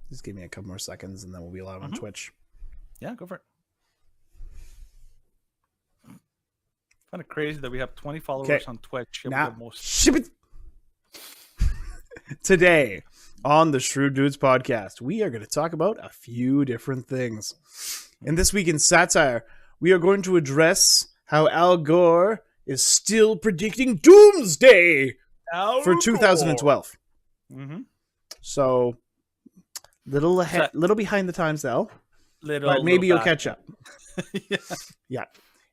Just give me a couple more seconds and then we'll be live on Twitch. Yeah, go for it. Kind of crazy that we have 20 followers on Twitch. Now, today on the Shrewd Dudes podcast, we are going to talk about a few different things. And this week in Satire, we are going to address how Al Gore is still predicting doomsday for 2012. So, little behind the times, though. But maybe you'll catch up. Yeah.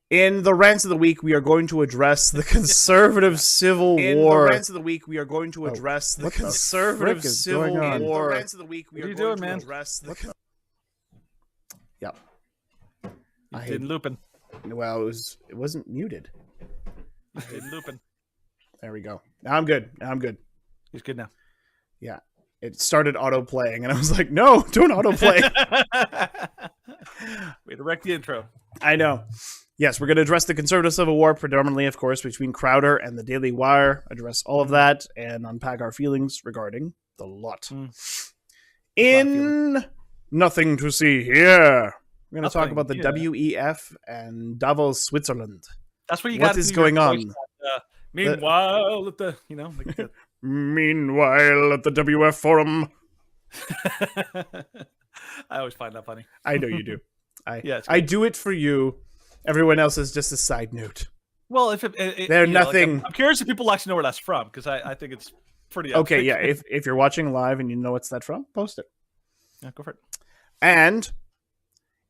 In the rants of the week, we are going to address the conservative civil war. In the rants of the week, we are going to address the conservative civil war. In the rants of the week, we are going to address the. Yeah. I didn't looping. Well, it wasn't muted. Didn't looping. There we go. Now I'm good. He's good now. Yeah. It started auto playing, and I was like, "No, don't auto play." We direct the intro. I know. Yes, we're going to address the conservative civil war, predominantly, of course, between Crowder and the Daily Wire. Address all of that and unpack our feelings regarding the lot. In Nothing to See Here, we're going to talk about the WEF and Davos, Switzerland. That's what you got. What is going on? Meanwhile, at the Meanwhile, at the WF forum. I always find that funny. I know you do. I do it for you. Everyone else is just a side note. Well, if they're nothing. I'm curious if people actually know where that's from, because I think it's pretty. Okay, yeah. If you're watching live and you know what's that from, post it. Yeah, go for it. And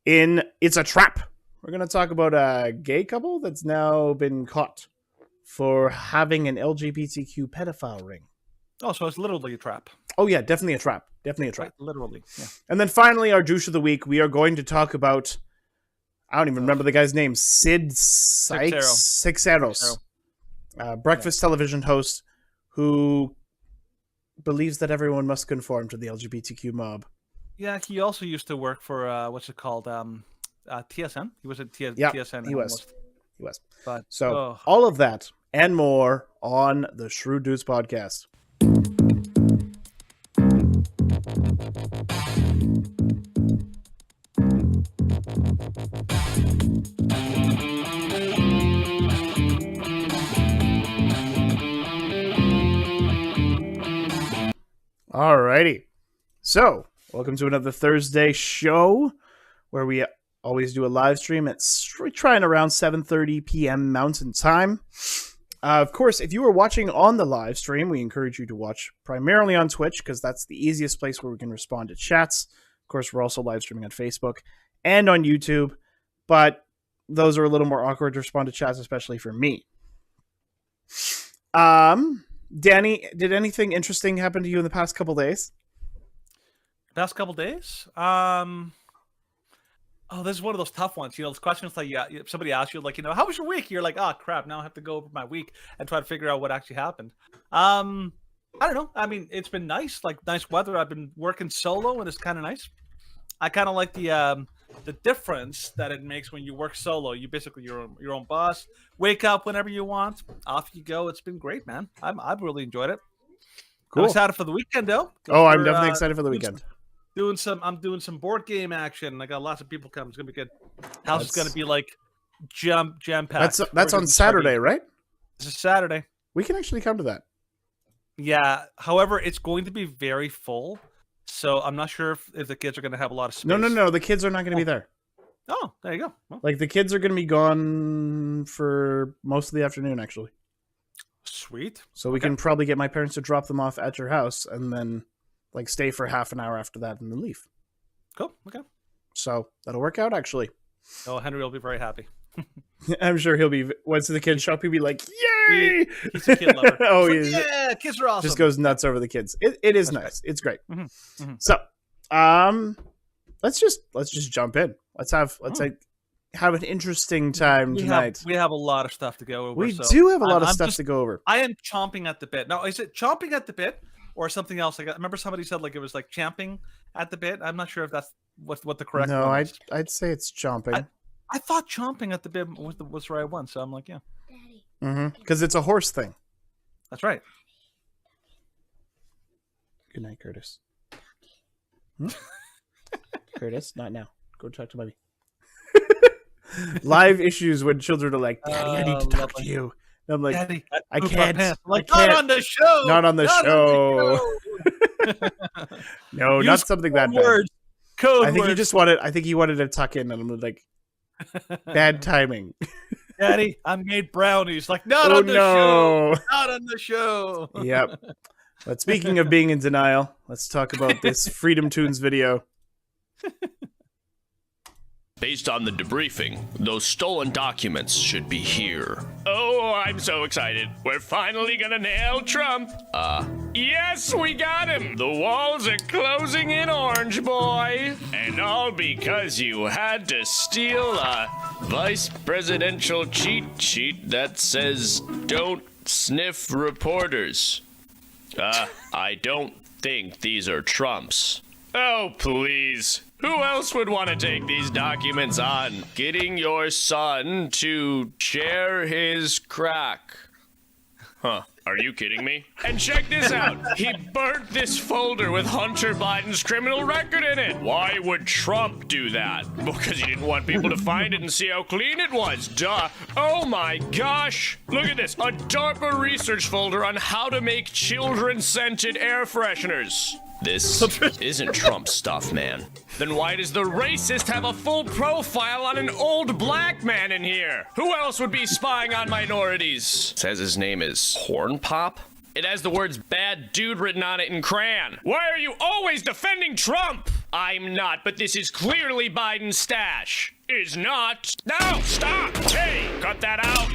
in It's a Trap, we're going to talk about a gay couple that's now been caught for having an LGBTQ pedophile ring. Oh, so it's literally a trap. Oh, yeah, definitely a trap. Definitely a trap. Right, literally, yeah. And then finally, our douche of the week, we are going to talk about, I don't even remember the guy's name, Sid Seixeiros, breakfast television host who believes that everyone must conform to the LGBTQ mob. Yeah, he also used to work for, what's it called, TSN? He was at TSN. He was. But, all of that and more on the Shrewd Dudes podcast. Alrighty. So, welcome to another Thursday show where we always do a live stream at trying around 7:30 p.m. Mountain Time. Of course, if you are watching on the live stream, we encourage you to watch primarily on Twitch because that's the easiest place where we can respond to chats. Of course, we're also live streaming on Facebook and on YouTube, but those are a little more awkward to respond to chats, especially for me. Danny, did anything interesting happen to you in the past couple days? Past couple days? Oh, this is one of those tough ones. Those questions like somebody asks you, how was your week? You're like, oh, crap, now I have to go over my week and try to figure out what actually happened. I don't know. I mean, it's been nice, nice weather. I've been working solo, and it's kind of nice. I kind of like the difference that it makes when you work solo. You basically your own boss. Wake up whenever you want. Off you go. It's been great, man. I've really enjoyed it. Cool. I'm excited for the weekend, though. I'm definitely excited for the weekend. I'm doing some board game action. I got lots of people coming. It's gonna be good. House is gonna be jam packed. That's on Saturday, right? This is Saturday. We can actually come to that. Yeah. However, it's going to be very full. So I'm not sure if the kids are going to have a lot of space. No. The kids are not going to be there. Oh, there you go. Well, the kids are going to be gone for most of the afternoon, actually. Sweet. So we can probably get my parents to drop them off at your house and then stay for half an hour after that and then leave. Cool. Okay. So that'll work out, actually. Oh, Henry will be very happy. I'm sure he'll be. Once the kids show up, he'll be like, "Yay!" He's a kid lover. Yeah, kids are awesome. Just goes nuts over the kids. It is nice. It's great. Mm-hmm. Mm-hmm. So, let's just jump in. Let's have an interesting time tonight. We have a lot of stuff to go over. We do have a lot of stuff to go over. I am chomping at the bit. Now, is it chomping at the bit or something else? I remember somebody said it was champing at the bit. I'm not sure if that's what the correct. No, one is. I'd say it's chomping. I thought chomping at the bit was the right one, so I'm like, yeah. Because it's a horse thing. That's right. Good night, Curtis. Here it is. Not now. Go talk to mommy. Live issues when children are like, Daddy, I need to talk to you. And I'm like, Daddy, I can't. I'm like, I can't. not on the show. Not on the show. No, Use not something that bad. words. Code I think he words. just wanted. I think he wanted to tuck in, and I'm like, bad timing. Daddy, I made brownies. Like, not Oh on the no! show. Not on the show. Yep. But speaking of being in denial, let's talk about this Freedom Tunes video. Based on the debriefing, those stolen documents should be here. Oh, I'm so excited. We're finally gonna nail Trump. Yes, we got him. The walls are closing in, Orange Boy. And all because you had to steal a vice presidential cheat sheet that says, don't sniff reporters. I don't think these are Trump's. Oh, please. Who else would want to take these documents on? Getting your son to share his crack. Huh. Are you kidding me? And check this out. He burnt this folder with Hunter Biden's criminal record in it. Why would Trump do that? Because he didn't want people to find it and see how clean it was. Duh. Oh my gosh. Look at this. A DARPA research folder on how to make children-scented air fresheners. This isn't Trump stuff, man. Then why does the racist have a full profile on an old black man in here? Who else would be spying on minorities? It says his name is Horn Pop. It has the words bad dude written on it in crayon. Why are you always defending Trump? I'm not, but this is clearly Biden's stash. Is not. No, stop. Hey, cut that out.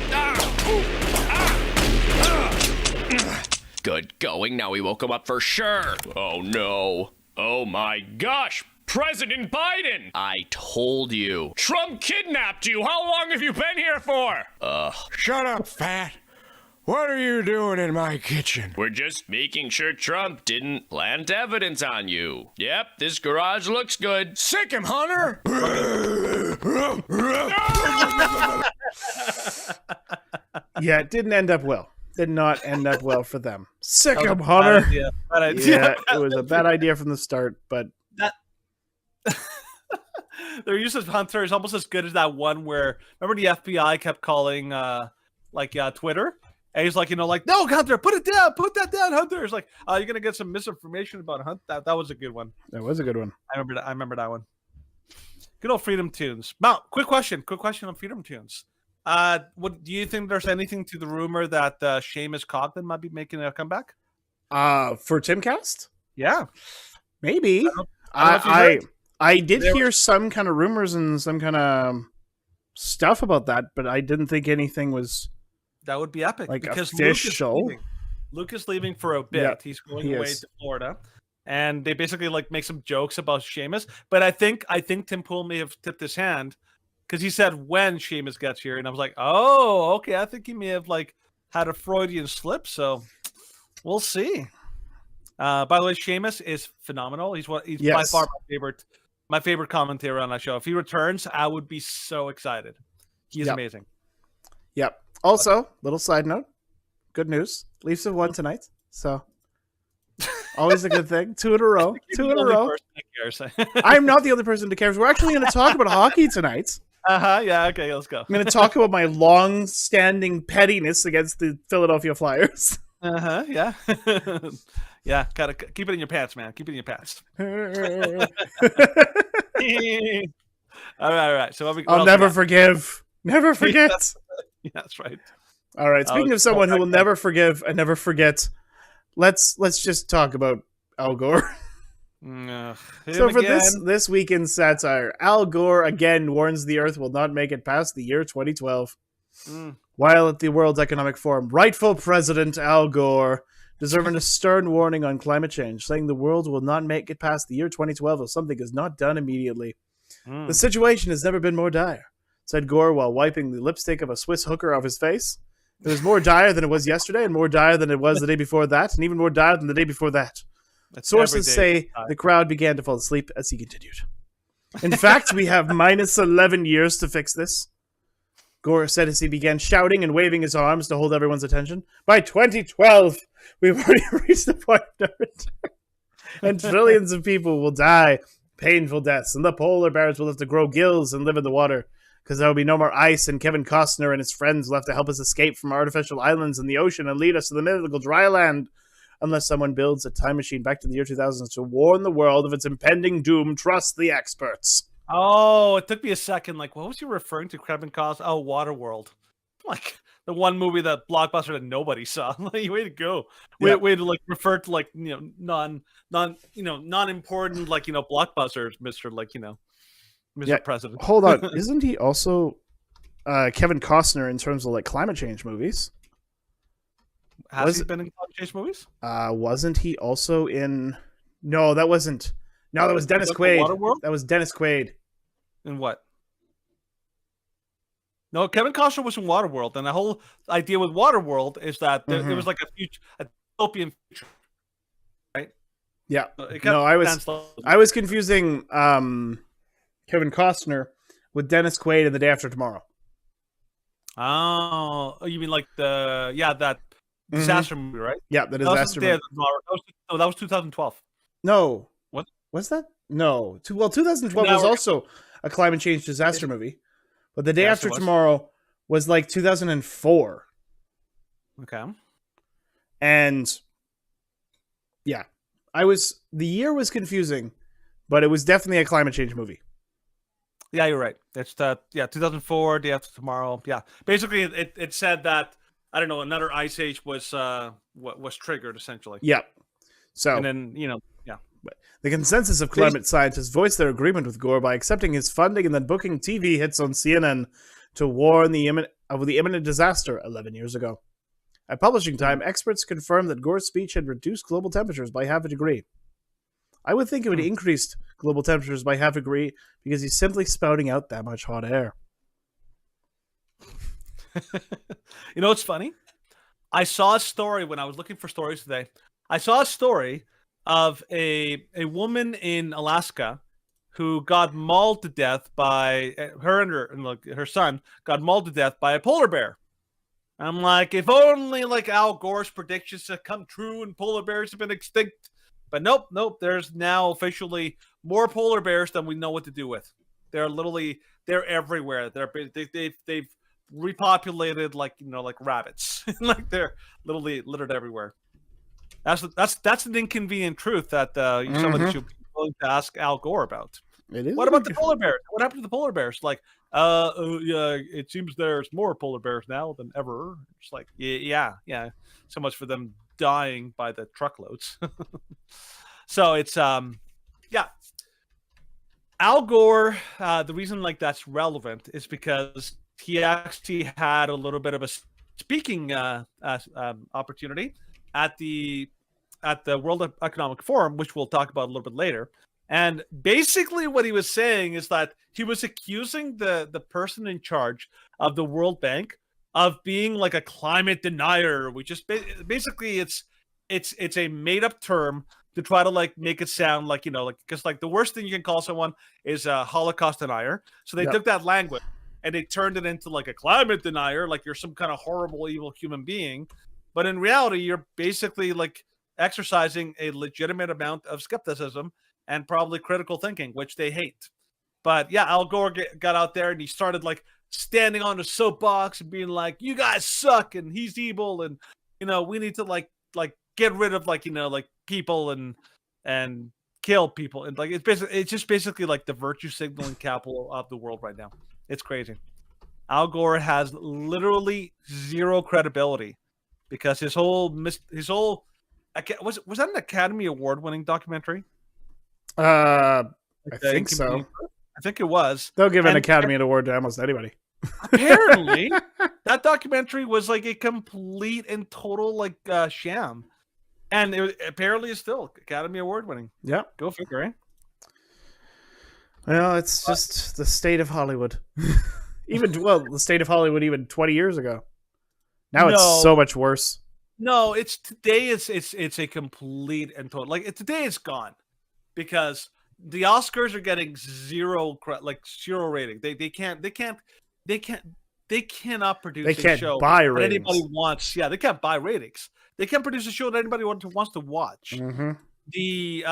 Good going. Now we woke him up for sure. Oh no. Oh my gosh. President Biden! I told you. Trump kidnapped you. How long have you been here for? Shut up, fat. What are you doing in my kitchen? We're just making sure Trump didn't plant evidence on you. Yep, this garage looks good. Sick him, Hunter! Yeah, it didn't end up well. Did not end up well for them. Sick him, Hunter. Bad idea. Yeah, it was a bad idea from the start, but Their use of Hunter is almost as good as that one where, remember the FBI kept calling Twitter? And he's like, like, no, Hunter, put it down, put that down, Hunter. It's like, you're going to get some misinformation about Hunter. That was a good one. that was a good one. I remember that one. Good old Freedom Tunes. Now, quick question on Freedom Tunes. What do you think there's anything to the rumor that Sheamus Cogden might be making a comeback? For Timcast? Yeah. Maybe. I did hear some kind of rumors and some kind of stuff about that, but I didn't think anything was That would be epic. like because official. Luke is leaving for a bit. Yeah, He's going he away is. to Florida. And they basically make some jokes about Sheamus. But I think Tim Poole may have tipped his hand because he said when Sheamus gets here. And I was like, oh, okay. I think he may have had a Freudian slip. So we'll see. By the way, Sheamus is phenomenal. He's Yes. by far my favorite commentator on that show. If he returns, I would be so excited. He is amazing. Yep. Also, little side note, good news. Leafs have won tonight. So always a good thing. 2 in a row. 2 in a row. I'm not the only person to care. We're actually going to talk about hockey tonight. Yeah. Okay. Let's go. I'm going to talk about my long-standing pettiness against the Philadelphia Flyers. Yeah. Yeah. Gotta keep it in your pants, man. Keep it in your pants. All right. So I'll never forgive. Never forget. Yeah, that's right. All right. Speaking of someone who will never forgive and never forget, let's just talk about Al Gore. So for this weekend's satire, Al Gore again warns the Earth will not make it past the year 2012. While at the World Economic Forum, rightful President Al Gore deserving a stern warning on climate change, saying the world will not make it past the year 2012 if something is not done immediately. The situation has never been more dire, said Gore while wiping the lipstick of a Swiss hooker off his face. It was more dire than it was yesterday, and more dire than it was the day before that, and even more dire than the day before that. Sources say the crowd began to fall asleep as he continued. In fact, we have minus 11 years to fix this, Gore said as he began shouting and waving his arms to hold everyone's attention. By 2012, we've already reached the point of no return. and trillions of people will die painful deaths, and the polar bears will have to grow gills and live in the water because there will be no more ice, and Kevin Costner and his friends will have to help us escape from artificial islands in the ocean and lead us to the mythical dry land unless someone builds a time machine back to the year 2000 to warn the world of its impending doom. Trust the experts. Oh, it took me a second. Like, what was he referring to? Kevin Costner? Oh, Waterworld. Like the one movie that blockbuster that nobody saw. Like, way to go. Way to like refer to like non-important like blockbusters, Mr. Mr. President. Hold on, isn't he also Kevin Costner in terms of like climate change movies? Has he been in climate change movies? Wasn't he also in? No, that wasn't. No, that was Dennis Quaid. That was Dennis Quaid. In what? No, Kevin Costner was in Waterworld, and the whole idea with Waterworld is that there was like a utopian future, right? Yeah. No, I was confusing Kevin Costner with Dennis Quaid in The Day After Tomorrow. Oh, you mean like that disaster movie, right? Yeah, the disaster movie. That was 2012. No. What? Was that? No. 2012 was also a climate change disaster movie. But The Day After Tomorrow was like 2004. Okay. And yeah, the year was confusing, but it was definitely a climate change movie. Yeah, you're right. It's 2004, Day After Tomorrow. Yeah. Basically it said that, I don't know, another ice age was triggered essentially. Yeah. So and then, yeah. The consensus of climate scientists voiced their agreement with Gore by accepting his funding and then booking TV hits on CNN to warn of the imminent disaster 11 years ago. At publishing time, experts confirmed that Gore's speech had reduced global temperatures by half a degree. I would think it would increase global temperatures by half a degree because he's simply spouting out that much hot air. You know what's funny? I saw a story when I was looking for stories today. I saw a story of a woman in Alaska who got mauled to death by her son got mauled to death by a polar bear. I'm like, if only like Al Gore's predictions had come true and polar bears have been extinct. But nope. There's now officially more polar bears than we know what to do with. They're everywhere. They've repopulated like rabbits. Like they're literally littered everywhere. That's an inconvenient truth that somebody should be willing to ask Al Gore about. It is. What about the polar bears? What happened to the polar bears? Like, yeah, it seems there's more polar bears now than ever. It's like, yeah. So much for them dying by the truckloads. So it's yeah. Al Gore. The reason like that's relevant is because he actually had a little bit of a speaking opportunity at the World Economic Forum, which we'll talk about a little bit later. And basically what he was saying is that he was accusing the person in charge of the World Bank of being like a climate denier, which is basically it's a made up term to try to like make it sound like, because like the worst thing you can call someone is a Holocaust denier. So they took that language and they turned it into like a climate denier, like you're some kind of horrible, evil human being. But in reality, you're basically like exercising a legitimate amount of skepticism and probably critical thinking, which they hate. But yeah, Al Gore got out there and he started like standing on the soapbox and being like, "You guys suck," and he's evil, and we need to like get rid of like people and kill people, and like it's just basically like the virtue signaling capital of the world right now. It's crazy. Al Gore has literally zero credibility because his whole was that an Academy Award winning documentary? I think so. I think it was. They'll give an Academy Award to almost anybody. Apparently, that documentary was like a complete and total like sham, and it apparently is still Academy Award winning. Yeah, go figure, eh? Well, it's just the state of Hollywood. The state of Hollywood even 20 years ago. Now it's so much worse. No, it's today. It's a complete and total today. It's gone because the Oscars are getting zero rating. They cannot produce a show buy ratings that anybody wants. Yeah, they can't buy ratings. They can't produce a show that anybody wants to watch. Mm-hmm. the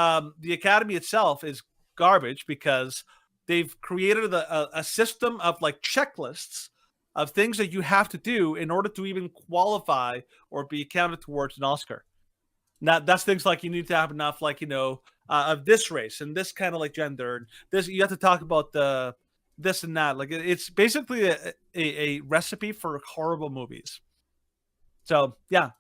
Academy itself is garbage because they've created a system of like checklists of things that you have to do in order to even qualify or be counted towards an Oscar. Now that's things like you need to have enough, like, of this race and this kind of like gender, and this you have to talk about the this and that. Like it's basically a recipe for horrible movies. So yeah.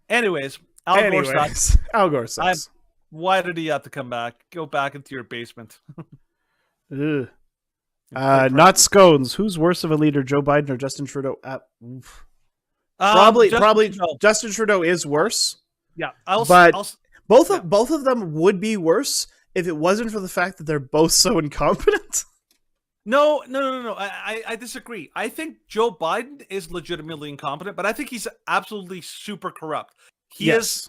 Anyways, Al Gore sucks. Al Gore sucks. Why did he have to come back? Go back into your basement. Not scones. Who's worse of a leader, Joe Biden or Justin Trudeau? Probably Justin Trudeau is worse. Yeah, both of them would be worse if it wasn't for the fact that they're both so incompetent. No. I disagree. I think Joe Biden is legitimately incompetent, but I think he's absolutely super corrupt. He's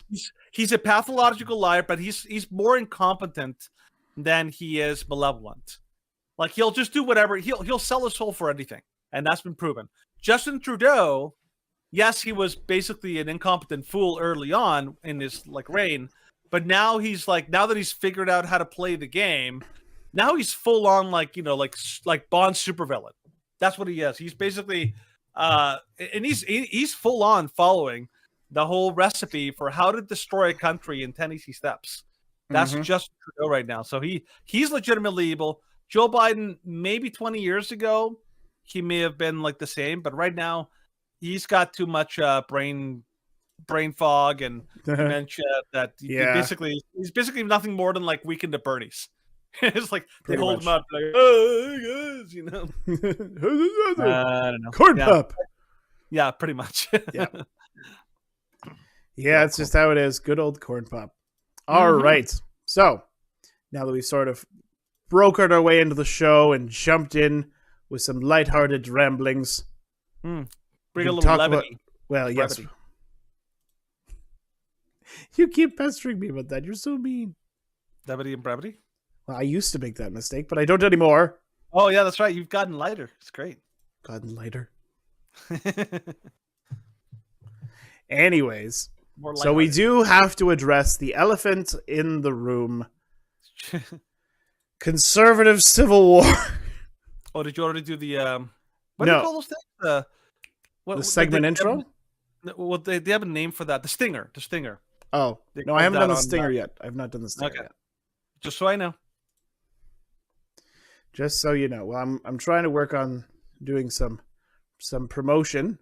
a pathological liar, but he's more incompetent than he is malevolent. Like he'll just do whatever. He'll sell his soul for anything, and that's been proven. Justin Trudeau, yes, he was basically an incompetent fool early on in his like reign, but now he's like, now that he's figured out how to play the game, now he's full on like Bond supervillain. That's what he is. He's basically and he's full on following the whole recipe for how to destroy a country in 10 easy steps. That's Justin Trudeau right now. So he's legitimately evil. Joe Biden, maybe 20 years ago, he may have been like the same, but right now he's got too much brain fog and dementia that he's basically nothing more than like Weekend at Bernie's. It's like they hold him up like, oh, guys, I don't know. Corn pop. Yeah, pretty much. Yeah, it's just how it is. Good old corn pop. All right. So now that we've sort of brokered our way into the show and jumped in with some lighthearted ramblings, bring a little levity. Yes. You keep pestering me about that. You're so mean. Levity and brevity? Well, I used to make that mistake, but I don't anymore. Oh, yeah, that's right. You've gotten lighter. It's great. Gotten lighter. Anyways, so we do have to address the elephant in the room. Conservative civil war. Oh, did you already do the what do you call those things? The segment intro? They have a name for that. The stinger. Oh, no, I haven't done the stinger yet. I've not done the stinger yet. Just so I know. Just so you know. Well, I'm trying to work on doing some promotion.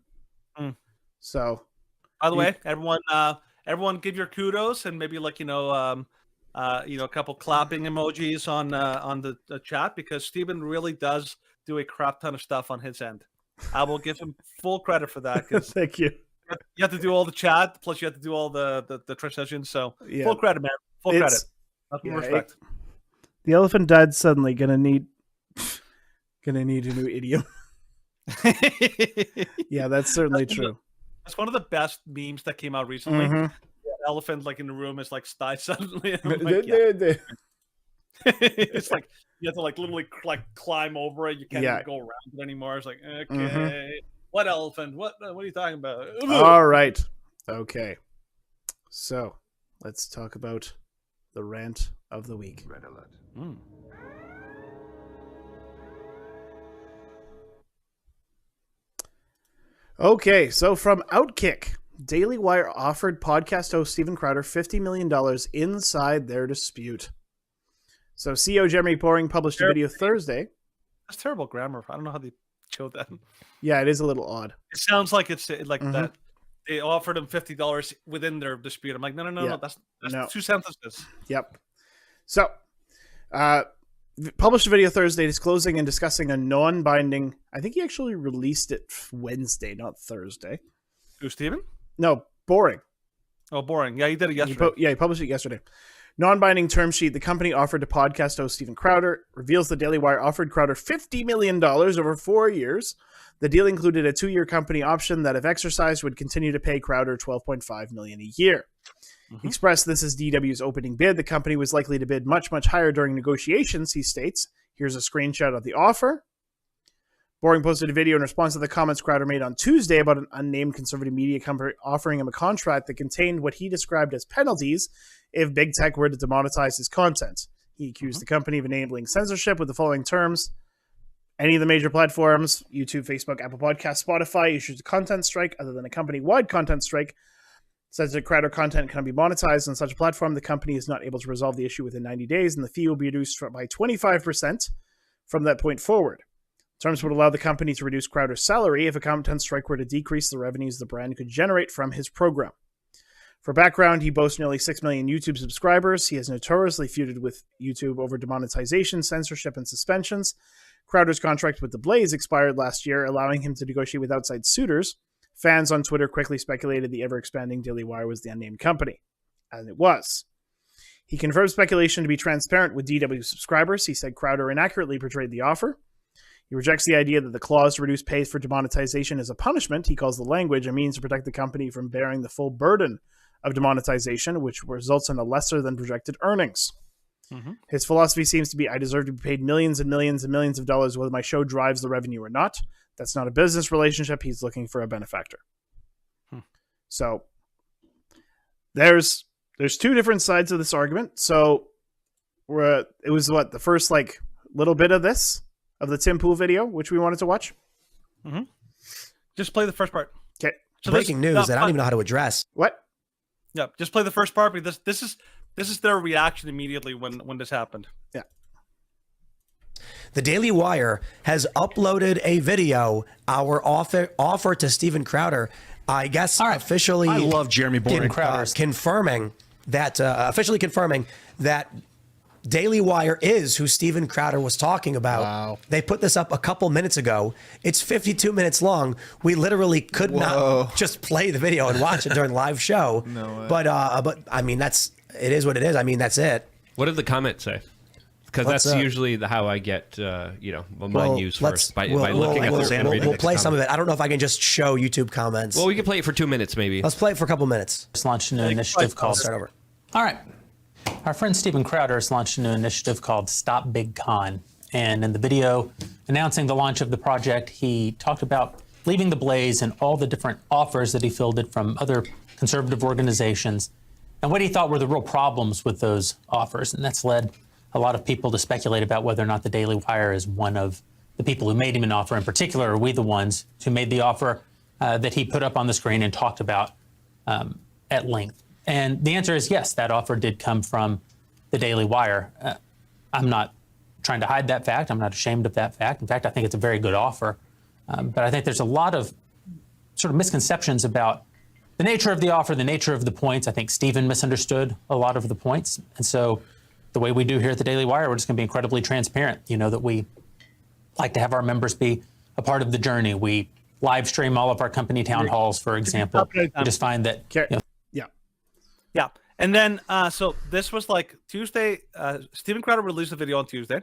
So, by the way, everyone give your kudos and maybe like a couple clapping emojis on the chat, because Steven really does do a crap ton of stuff on his end. I will give him full credit for that. Thank you. You have to do all the chat, plus you have to do all the transitions. So full credit, man. Full credit. Nothing respect. The elephant died suddenly. Gonna need a new idiom. Yeah, that's certainly true. That's one of the best memes that came out recently. The elephant like in the room is like died suddenly. Like, it's like you have to like literally like climb over it. You can't even go around it anymore. It's like, okay, what elephant? What are you talking about? All right, okay. So let's talk about the rant of the week. Red alert. Okay, so from Outkick, Daily Wire offered podcast host Steven Crowder $50 million inside their dispute. So CEO Jeremy Boring published a video Thursday. That's terrible grammar. I don't know how they showed that. Yeah, it is a little odd. It sounds like it's like that. They offered him $50 within their dispute. I'm like, no. That's no. 2 sentences. Yep. So, published a video Thursday disclosing and discussing a non-binding. I think he actually released it Wednesday, not Thursday. Who, Steven? No, Boring. Oh, Boring. Yeah, he did it yesterday. He published it yesterday. Non-binding term sheet the company offered to podcast host Steven Crowder reveals the Daily Wire offered Crowder $50 million over 4 years. The deal included a 2-year company option that, if exercised, would continue to pay Crowder $12.5 million a year. He expressed this as DW's opening bid. The company was likely to bid much, much higher during negotiations, he states. Here's a screenshot of the offer. Boring posted a video in response to the comments Crowder made on Tuesday about an unnamed conservative media company offering him a contract that contained what he described as penalties if big tech were to demonetize his content. He accused the company of enabling censorship with the following terms. Any of the major platforms, YouTube, Facebook, Apple Podcasts, Spotify, issues a content strike other than a company-wide content strike, says that Crowder content can be monetized on such a platform. The company is not able to resolve the issue within 90 days, and the fee will be reduced by 25% from that point forward. Terms would allow the company to reduce Crowder's salary if a content strike were to decrease the revenues the brand could generate from his program. For background, he boasts nearly 6 million YouTube subscribers. He has notoriously feuded with YouTube over demonetization, censorship, and suspensions. Crowder's contract with The Blaze expired last year, allowing him to negotiate with outside suitors. Fans on Twitter quickly speculated the ever-expanding Daily Wire was the unnamed company. And it was. He confirmed speculation to be transparent with DW subscribers. He said Crowder inaccurately portrayed the offer. He rejects the idea that the clause to reduce pay for demonetization is a punishment. He calls the language a means to protect the company from bearing the full burden of demonetization, which results in a lesser than projected earnings. Mm-hmm. His philosophy seems to be, I deserve to be paid millions and millions and millions of dollars whether my show drives the revenue or not. That's not a business relationship. He's looking for a benefactor. So there's two different sides of this argument. So it was the first little bit of the Tim Poole video, which we wanted to watch. Mm-hmm. Just play the first part. Okay. So breaking news that I don't even know how to address. What? Yeah, just play the first part because this is their reaction immediately when this happened. Yeah. The Daily Wire has uploaded a video, our offer to Steven Crowder, I guess officially. I love Jeremy Boring. Confirming that Daily Wire is who Steven Crowder was talking about. Wow. They put this up a couple minutes ago. It's 52 minutes long. We literally could not just play the video and watch it during the live show. No way. But I mean, it is what it is. I mean, that's it. What did the comment say? Because that's usually how I get, my news first by looking at the animated. We'll play some of it. I don't know if I can just show YouTube comments. Well, we can play it for 2 minutes, maybe. Let's play it for a couple minutes. Just launched a new initiative called. Start over. All right. Our friend Steven Crowder has launched a new initiative called Stop Big Con. And in the video announcing the launch of the project, he talked about leaving the Blaze and all the different offers that he fielded from other conservative organizations and what he thought were the real problems with those offers. And that's led a lot of people to speculate about whether or not the Daily Wire is one of the people who made him an offer. In particular, are we the ones who made the offer that he put up on the screen and talked about at length? And the answer is yes, that offer did come from the Daily Wire. I'm not trying to hide that fact. I'm not ashamed of that fact. In fact, I think it's a very good offer. But I think there's a lot of sort of misconceptions about the nature of the offer, the nature of the points. I think Stephen misunderstood a lot of the points. And so the way we do here at the Daily Wire, we're just going to be incredibly transparent. You know that we like to have our members be a part of the journey. We live stream all of our company town halls, for example. We just find that... Yeah. And then, so this was Tuesday. Steven Crowder released a video on Tuesday.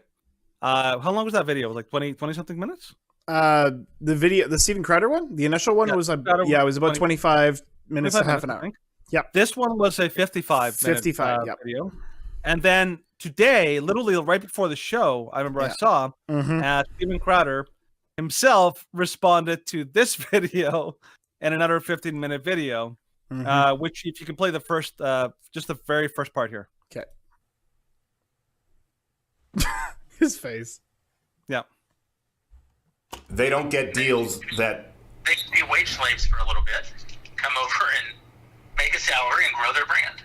How long was that video? Like 20 something minutes? The Steven Crowder one, the initial one was, it was about 25 minutes to half an hour. Yeah. This one was a 55 video. And then today, literally right before the show, I remember I saw Steven Crowder himself responded to this video and another 15-minute video. Which, if you can play the first, just the very first part here. Okay. His face. Yeah. They don't get deals that... They can be wage slaves for a little bit, come over and make a salary and grow their brand.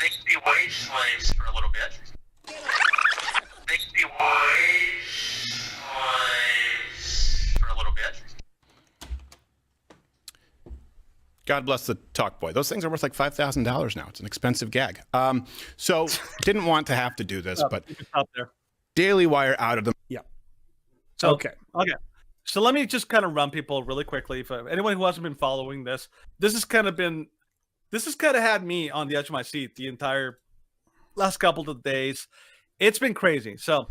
They can be wage slaves for a little bit. They can be wage slaves for a little bit. God bless the talk boy. Those things are worth like $5,000 now. It's an expensive gag. So didn't want to have to do this, but Daily Wire outed them. Yeah. So, okay. So let me just kind of run people really quickly. For anyone who hasn't been following this, this has kind of had me on the edge of my seat the entire last couple of days. It's been crazy. So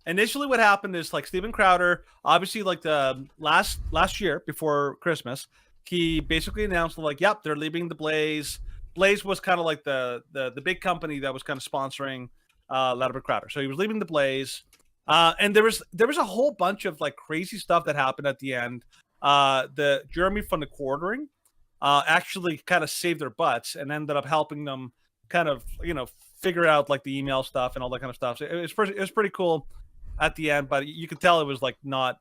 initially what happened is Steven Crowder, obviously the last year before Christmas, he basically announced yep, they're leaving the Blaze. Blaze was kind of like the big company that was kind of sponsoring Ladder Crowder. So he was leaving the Blaze. And there was a whole bunch of like crazy stuff that happened at the end. The Jeremy from the quartering actually kind of saved their butts and ended up helping them kind of, figure out like the email stuff and all that kind of stuff. So it was pretty cool at the end, but you could tell it was like not,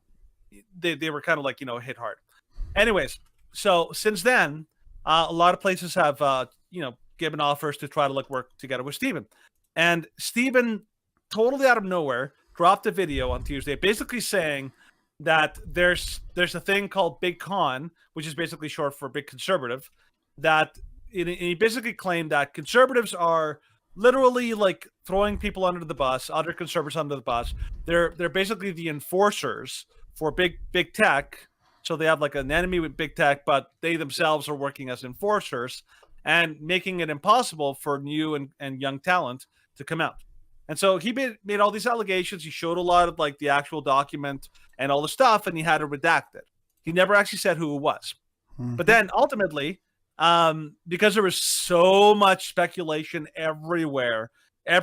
they were kind of like, hit hard. Anyways, so since then, a lot of places have, given offers to try to like work together with Steven. And Steven, totally out of nowhere, dropped a video on Tuesday basically saying that there's a thing called Big Con, which is basically short for Big Conservative, that he basically claimed that conservatives are literally like throwing people under the bus, other conservatives under the bus. They're basically the enforcers for big tech. So they have like an enemy with big tech, but they themselves are working as enforcers and making it impossible for new and young talent to come out. And so he made all these allegations. He showed a lot of like the actual document and all the stuff, and he had it redacted. He never actually said who it was. But then ultimately, because there was so much speculation everywhere,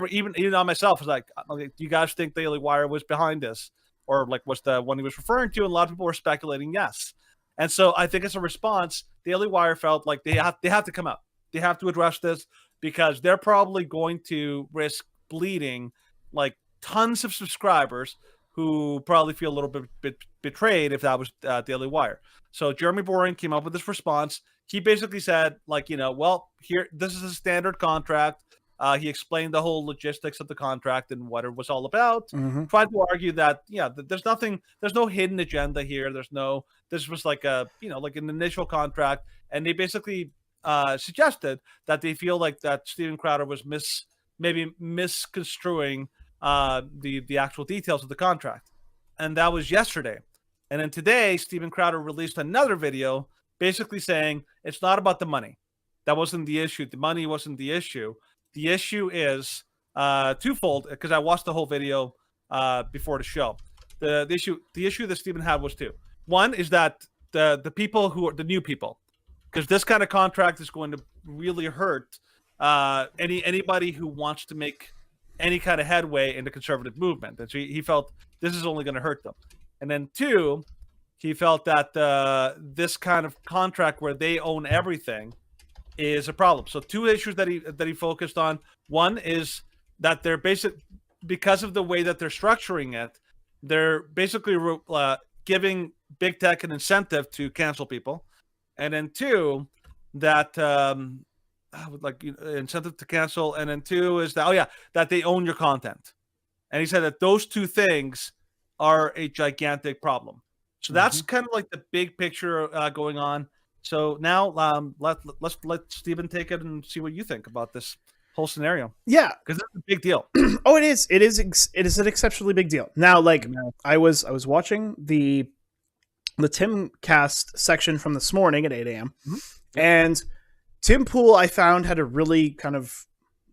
even on myself, was like, do you guys think Daily Wire was behind this? Or like was the one he was referring to? And a lot of people were speculating yes. And so I think as a response, Daily Wire felt like they have to come out. They have to address this because they're probably going to risk bleeding like tons of subscribers who probably feel a little bit betrayed if that was Daily Wire. So Jeremy Boring came up with this response. He basically said, like, well, here, this is a standard contract. He explained the whole logistics of the contract and what it was all about. Tried to argue that, there's no hidden agenda here. This was like like an initial contract. And they basically suggested that they feel like that Steven Crowder was maybe misconstruing the actual details of the contract. And that was yesterday. And then today, Steven Crowder released another video basically saying it's not about the money. That wasn't the issue. The money wasn't the issue. The issue is twofold, because I watched the whole video before the show. The issue that Steven had was two. One is that the people who are the new people, because this kind of contract is going to really hurt anybody who wants to make any kind of headway in the conservative movement. And so he felt this is only going to hurt them. And then two, he felt that this kind of contract where they own everything is a problem. So two issues that he focused on. One is that they're because of the way that they're structuring it, they're basically giving big tech an incentive to cancel people. And then two, that incentive to cancel. And then two is that, that they own your content. And he said that those two things are a gigantic problem. So that's kind of like the big picture going on. So now let's let Steven take it and see what you think about this whole scenario. Yeah, because it's a big deal. Oh, it is. It is an exceptionally big deal. Now, like I was watching the Tim Cast section from this morning at 8 a.m. And Tim Poole, I found, had a really kind of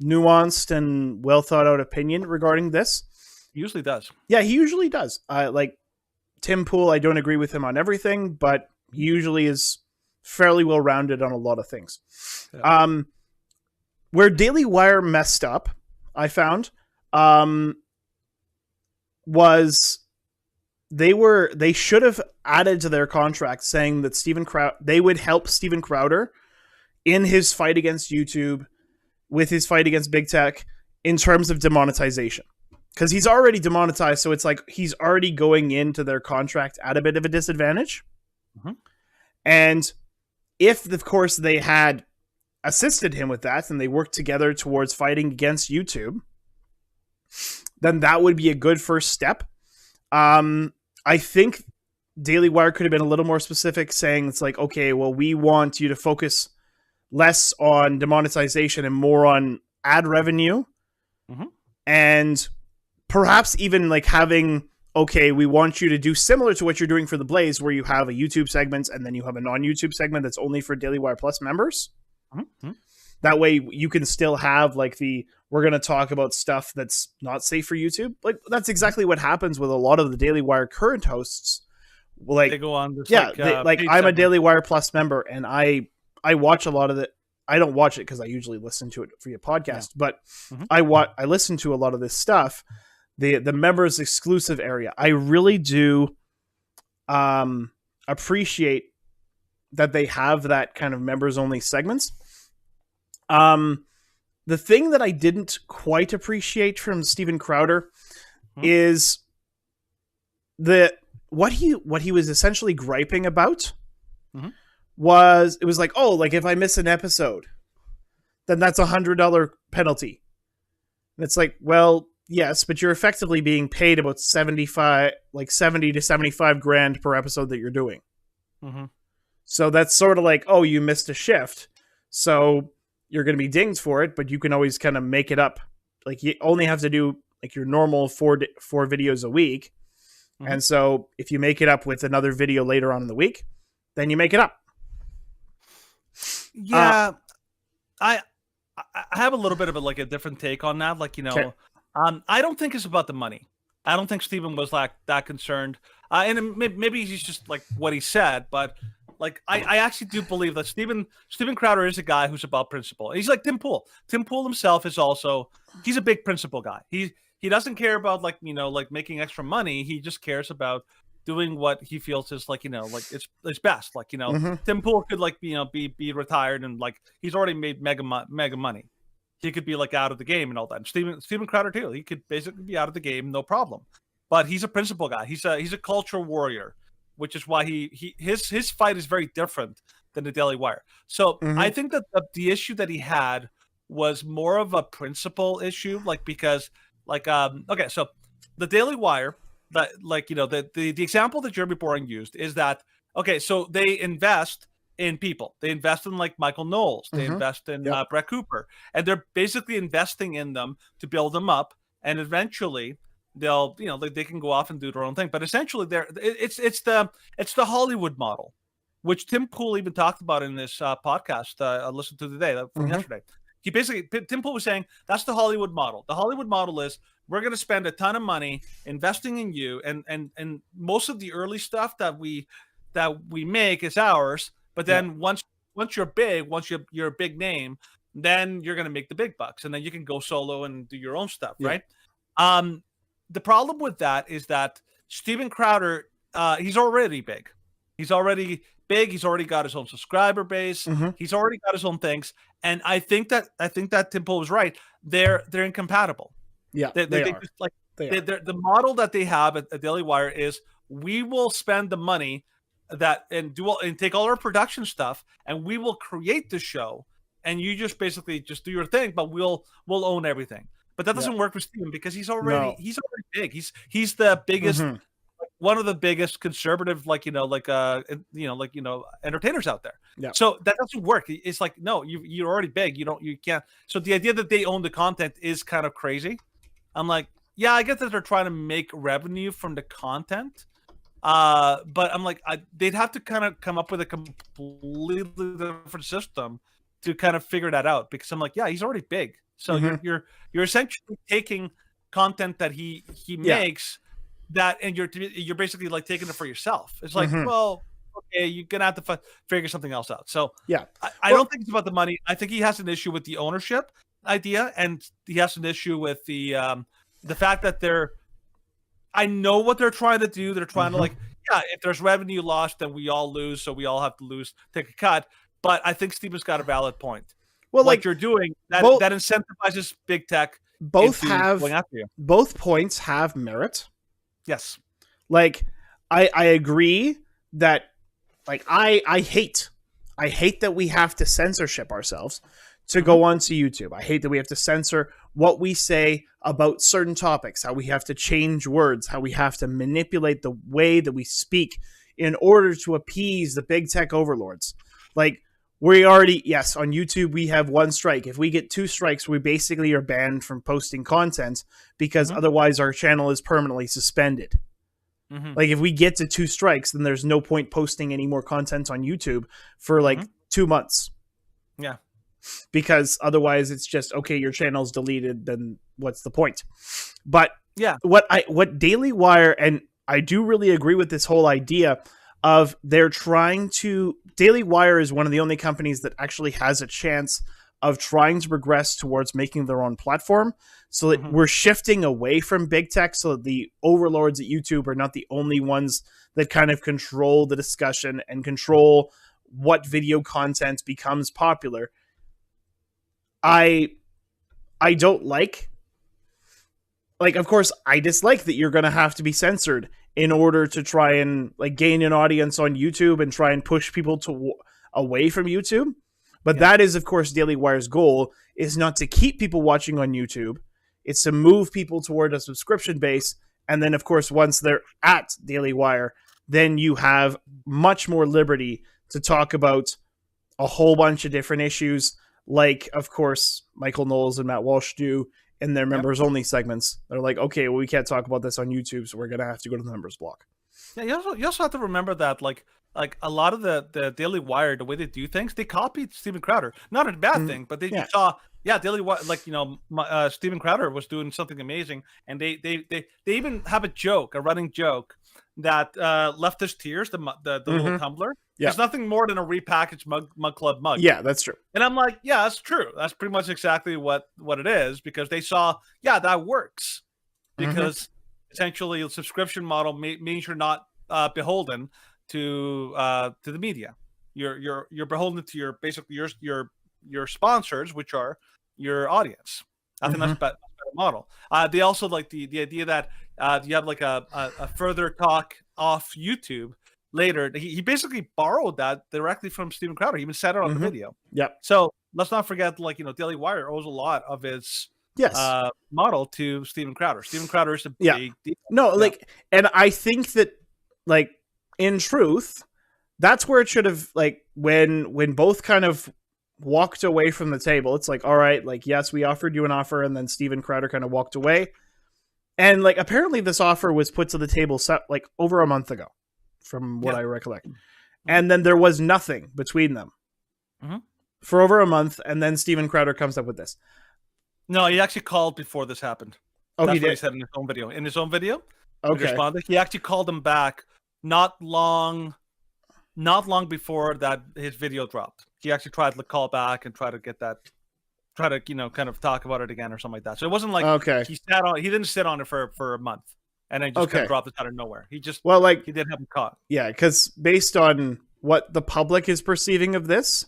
nuanced and well thought out opinion regarding this. He usually does. Yeah, he usually does. Like Tim Poole, I don't agree with him on everything, but he usually is fairly well rounded on a lot of things. Yeah. Where Daily Wire messed up, I found, was they should have added to their contract saying that they would help Steven Crowder in his fight against YouTube, with his fight against big tech, in terms of demonetization. Because he's already demonetized, so it's like he's already going into their contract at a bit of a disadvantage. And if, of course, they had assisted him with that and they worked together towards fighting against YouTube, then that would be a good first step. I think Daily Wire could have been a little more specific, saying it's like, okay, well, we want you to focus less on demonetization and more on ad revenue. And perhaps even like having, okay, we want you to do similar to what you're doing for The Blaze, where you have a YouTube segment and then you have a non-YouTube segment that's only for Daily Wire Plus members. That way you can still have like we're going to talk about stuff that's not safe for YouTube. Like that's exactly what happens with a lot of the Daily Wire current hosts. Like they go on. I'm a Daily Wire Plus member and I watch a lot of it. I don't watch it because I usually listen to it via podcast, but I listen to a lot of this stuff the members exclusive area. I really do appreciate that they have that kind of members only segments. The thing that I didn't quite appreciate from Steven Crowder is what he was essentially griping about was, it was like, oh, like if I miss an episode, then that's $100 penalty. And it's like, well, yes, but you're effectively being paid about 70 to 75 grand per episode that you're doing. So that's sort of like, oh, you missed a shift, so you're going to be dinged for it, but you can always kind of make it up. Like, you only have to do like your normal four videos a week. And so if you make it up with another video later on in the week, then you make it up. Yeah. I have a little bit of a different take on that. Like, I don't think it's about the money. I don't think Steven was like that concerned. And maybe he's just like what he said, but like, I actually do believe that Steven Crowder is a guy who's about principle. He's like Tim Poole. Tim Poole himself is also, he's a big principle guy. He doesn't care about like making extra money. He just cares about doing what he feels is like it's best. Like Tim Poole could be retired and like he's already made mega money. He could be like out of the game and all that. And Steven Crowder too. He could basically be out of the game, no problem. But he's a principle guy. He's a cultural warrior, which is why his fight is very different than the Daily Wire. So I think that the issue that he had was more of a principle issue, because okay, so the Daily Wire, that the example that Jeremy Boring used is that, okay, so they invest in people. They invest in like Michael Knowles. They invest in Brett Cooper, and they're basically investing in them to build them up, and eventually they'll they can go off and do their own thing. But essentially, it's the Hollywood model, which Tim Poole even talked about in this podcast I listened to today from yesterday. Tim Poole was saying that's the Hollywood model. The Hollywood model is, we're going to spend a ton of money investing in you, and most of the early stuff that we make is ours. But then once you're big, once you're a big name, then you're going to make the big bucks, and then you can go solo and do your own stuff, right? The problem with that is that Steven Crowder, he's already big. He's already big. He's already got his own subscriber base. He's already got his own things, and I think that Tim Poole was right. They're incompatible. Yeah, they are. Just, like, the model that they have at Daily Wire is, we will spend the money and take all our production stuff, and we will create the show, and you just basically just do your thing, but we'll own everything. But that doesn't work with Steven, because he's already big. He's the biggest, one of the biggest conservative entertainers out there. Yeah. So that doesn't work. It's like, no, you're already big. You can't. So the idea that they own the content is kind of crazy. I'm like, yeah, I get that they're trying to make revenue from the content. But I'm like, they'd have to kind of come up with a completely different system to kind of figure that out, because I'm like, yeah, he's already big. So you're essentially taking content that he makes that, and you're basically like taking it for yourself. It's like, well, okay, you're gonna have to figure something else out. So I don't think it's about the money. I think he has an issue with the ownership idea, and he has an issue with the fact that I know what they're trying to do. They're trying to if there's revenue lost, then we all lose, so we all have to take a cut. But I think Steven's got a valid point. Well, like you're doing that incentivizes big tech. Both points have merit. Yes. Like I agree that I hate that we have to censorship ourselves to go onto YouTube. I hate that we have to censor what we say about certain topics, how we have to change words, how we have to manipulate the way that we speak in order to appease the big tech overlords. Like, we already, yes, on YouTube, we have 1 strike. If we get 2 strikes, we basically are banned from posting content, because otherwise our channel is permanently suspended. Like, if we get to 2 strikes, then there's no point posting any more content on YouTube for 2 months. Yeah. Because otherwise it's just, okay, your channel's deleted, then what's the point? But yeah, what Daily Wire, and I do really agree with this whole idea of they're trying to, Daily Wire is one of the only companies that actually has a chance of trying to progress towards making their own platform, so that we're shifting away from big tech, so that the overlords at YouTube are not the only ones that kind of control the discussion and control what video content becomes popular. I don't like, of course, I dislike that you're going to have to be censored in order to try and like gain an audience on YouTube and try and push people away from YouTube. But that is, of course, Daily Wire's goal, is not to keep people watching on YouTube. It's to move people toward a subscription base. And then, of course, once they're at Daily Wire, then you have much more liberty to talk about a whole bunch of different issues, like, of course, Michael Knowles and Matt Walsh do in their members-only segments. They're like, okay, well, we can't talk about this on YouTube, so we're going to have to go to the members block. Yeah, you also have to remember that, like a lot of the Daily Wire, the way they do things, they copied Steven Crowder. Not a bad thing, but they saw, Daily Wire, Steven Crowder was doing something amazing, and they even have a running joke that Leftist Tears, the little tumbler, is nothing more than a repackaged Mug Club mug. Yeah, that's true. And I'm like, yeah, that's true. That's pretty much exactly what it is, because they saw, that works, because essentially the subscription model means you're not beholden to the media. You're beholden to your sponsors, which are your audience. I think that's a better model. They also like the idea that you have like a further talk off YouTube later. He basically borrowed that directly from Steven Crowder. He even said it on the video. Yep. So let's not forget, Daily Wire owes a lot of its model to Steven Crowder. Steven Crowder is a big deal. No, and I think that, in truth, that's where it should have, when both kind of walked away from the table, it's like, all right, yes, we offered you an offer, and then Steven Crowder kind of walked away. And, apparently this offer was put to the table over a month ago, from what I recollect. And then there was nothing between them for over a month, and then Steven Crowder comes up with this. No, he actually called before this happened. Oh, That's he did? what he said in his own video. In his own video, okay, he actually called him back not long before that his video dropped. He actually tried to call back and try to kind of talk about it again or something like that. So it wasn't like he didn't sit on it for a month and then just kind of dropped it out of nowhere. He just he did have him caught. Yeah, because based on what the public is perceiving of this,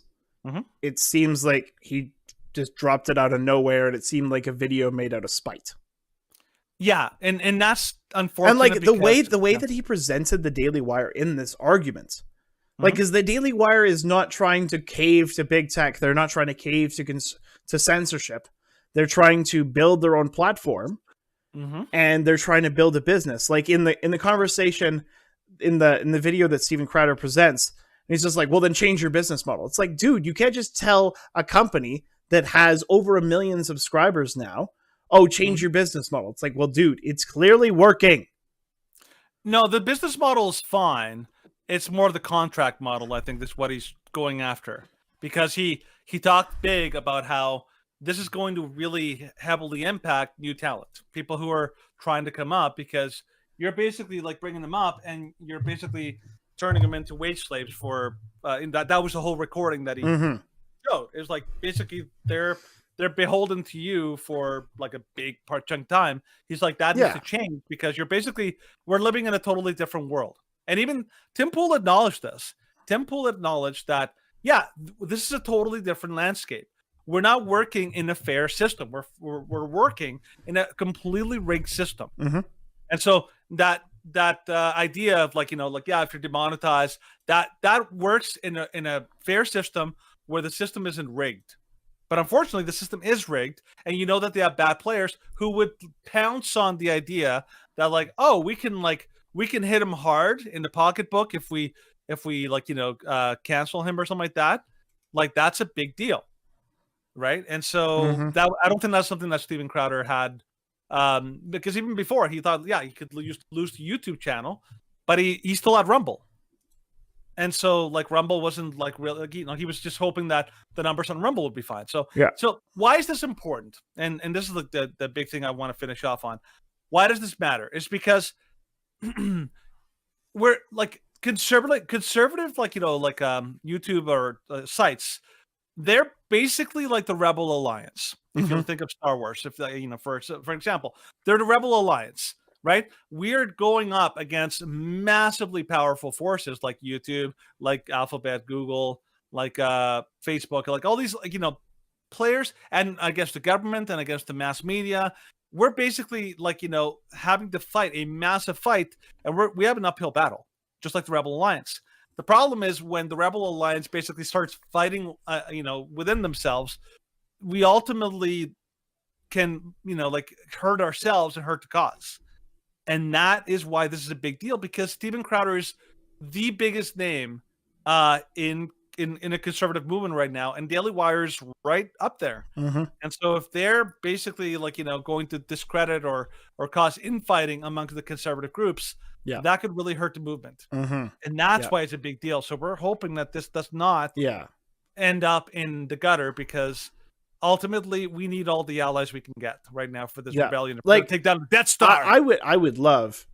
it seems like he just dropped it out of nowhere, and it seemed like a video made out of spite. Yeah, and that's unfortunate. And the way that he presented the Daily Wire in this argument, because the Daily Wire is not trying to cave to big tech, they're not trying to cave to censorship. They're trying to build their own platform, and they're trying to build a business. Like in the conversation in the video that Steven Crowder presents, and he's just like, well, then change your business model. It's like, dude, you can't just tell a company that has over 1 million subscribers now, oh, change your business model. It's like, well, dude, it's clearly working. No, the business model is fine. It's more the contract model, I think, that's what he's going after. Because he talked big about how this is going to really heavily impact new talent. People who are trying to come up, because you're basically bringing them up and you're basically turning them into wage slaves for, that was the whole recording that he showed. It was basically they're beholden to you for a big chunk time. He's like, that needs to change, because we're living in a totally different world. And even Tim Poole acknowledged this. Tim Poole acknowledged that, this is a totally different landscape. We're not working in a fair system. We're working in a completely rigged system. And so that idea of if you're demonetized, that works in a fair system where the system isn't rigged. But unfortunately, the system is rigged, and you know that they have bad players who would pounce on the idea that we can hit him hard in the pocketbook if we cancel him or something like that. That's a big deal, right? And so that I don't think that's something that Steven Crowder had, because even before he thought he could lose the YouTube channel, but he still had Rumble. And so, Rumble wasn't real. He was just hoping that the numbers on Rumble would be fine. So, So why is this important? And this is the big thing I want to finish off on. Why does this matter? It's because we're conservative, YouTube or sites they're basically like the Rebel Alliance. If you Mhm. think of Star Wars, if for example, they're the Rebel Alliance, right? We're going up against massively powerful forces like YouTube, like Alphabet, Google, like Facebook, like all these, like, players, and against the government and against the mass media. We're basically like, having to fight a massive fight, and we have an uphill battle, just like the Rebel Alliance. The problem is when the Rebel Alliance basically starts fighting, within themselves, we ultimately can, like, hurt ourselves and hurt the cause. And that is why this is a big deal, because Steven Crowder is the biggest name in a conservative movement right now, and Daily Wire's right up there. Mhm. And so if they're basically like, going to discredit or cause infighting amongst the conservative groups, Yeah. that could really hurt the movement. Mhm. And that's Yeah. why it's a big deal. So we're hoping that this does not Yeah. end up in the gutter, because ultimately we need all the allies we can get right now for this Yeah. rebellion to Like, take down the Death Star. I would love,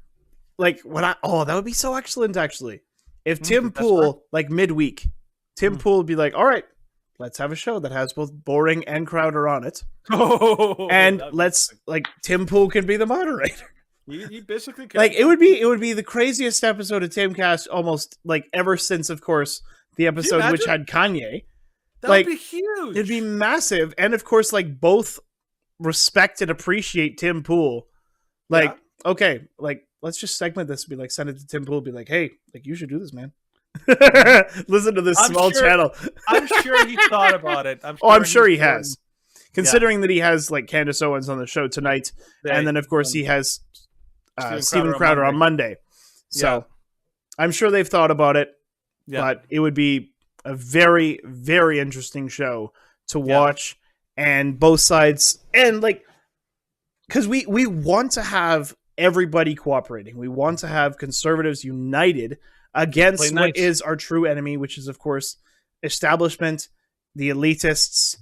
like, that would be so excellent, actually. If Tim that's Poole, like midweek, Tim Poole would be like, all right, let's have a show that has both Boring and Crowder on it. And let's, like, Tim Poole can be the moderator. He basically can. Like, it would be the craziest episode of Timcast almost, like, ever since, of course, the episode which had Kanye. That like, would be huge. It'd be massive. And of course, like, both respect and appreciate Tim Poole. Like, okay, like, let's just segment this and be like, send it to Tim Poole, be like, hey, like, you should do this, man. Listen to this small channel. I'm sure he thought about it. I'm sure he has. Considering that he has, like, Candace Owens on the show tonight, and then, of course, he has Steven Crowder on Monday. So I'm sure they've thought about it, but it would be a very, very interesting show to watch, and both sides, and, like, because we want to have everybody cooperating. We want to have conservatives united against what is our true enemy, which is, of course, establishment, the elitists,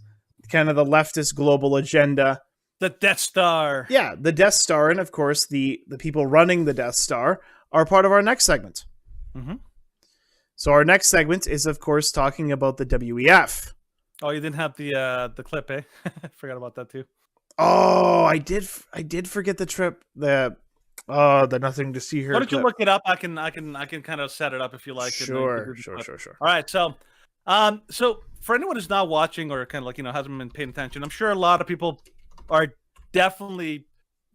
kind of the leftist global agenda. The Death Star. Yeah, the Death Star, and of course the people running the Death Star are part of our next segment. Mm-hmm. So our next segment is, of course, talking about the WEF. Oh, you didn't have the clip, eh? Forgot about that too. Oh, I did forget the trip. The nothing to see here. Why don't you look it up? I can kind of set it up if you like. Sure. All right, so for anyone who's not watching or kind of like hasn't been paying attention, I'm sure a lot of people are definitely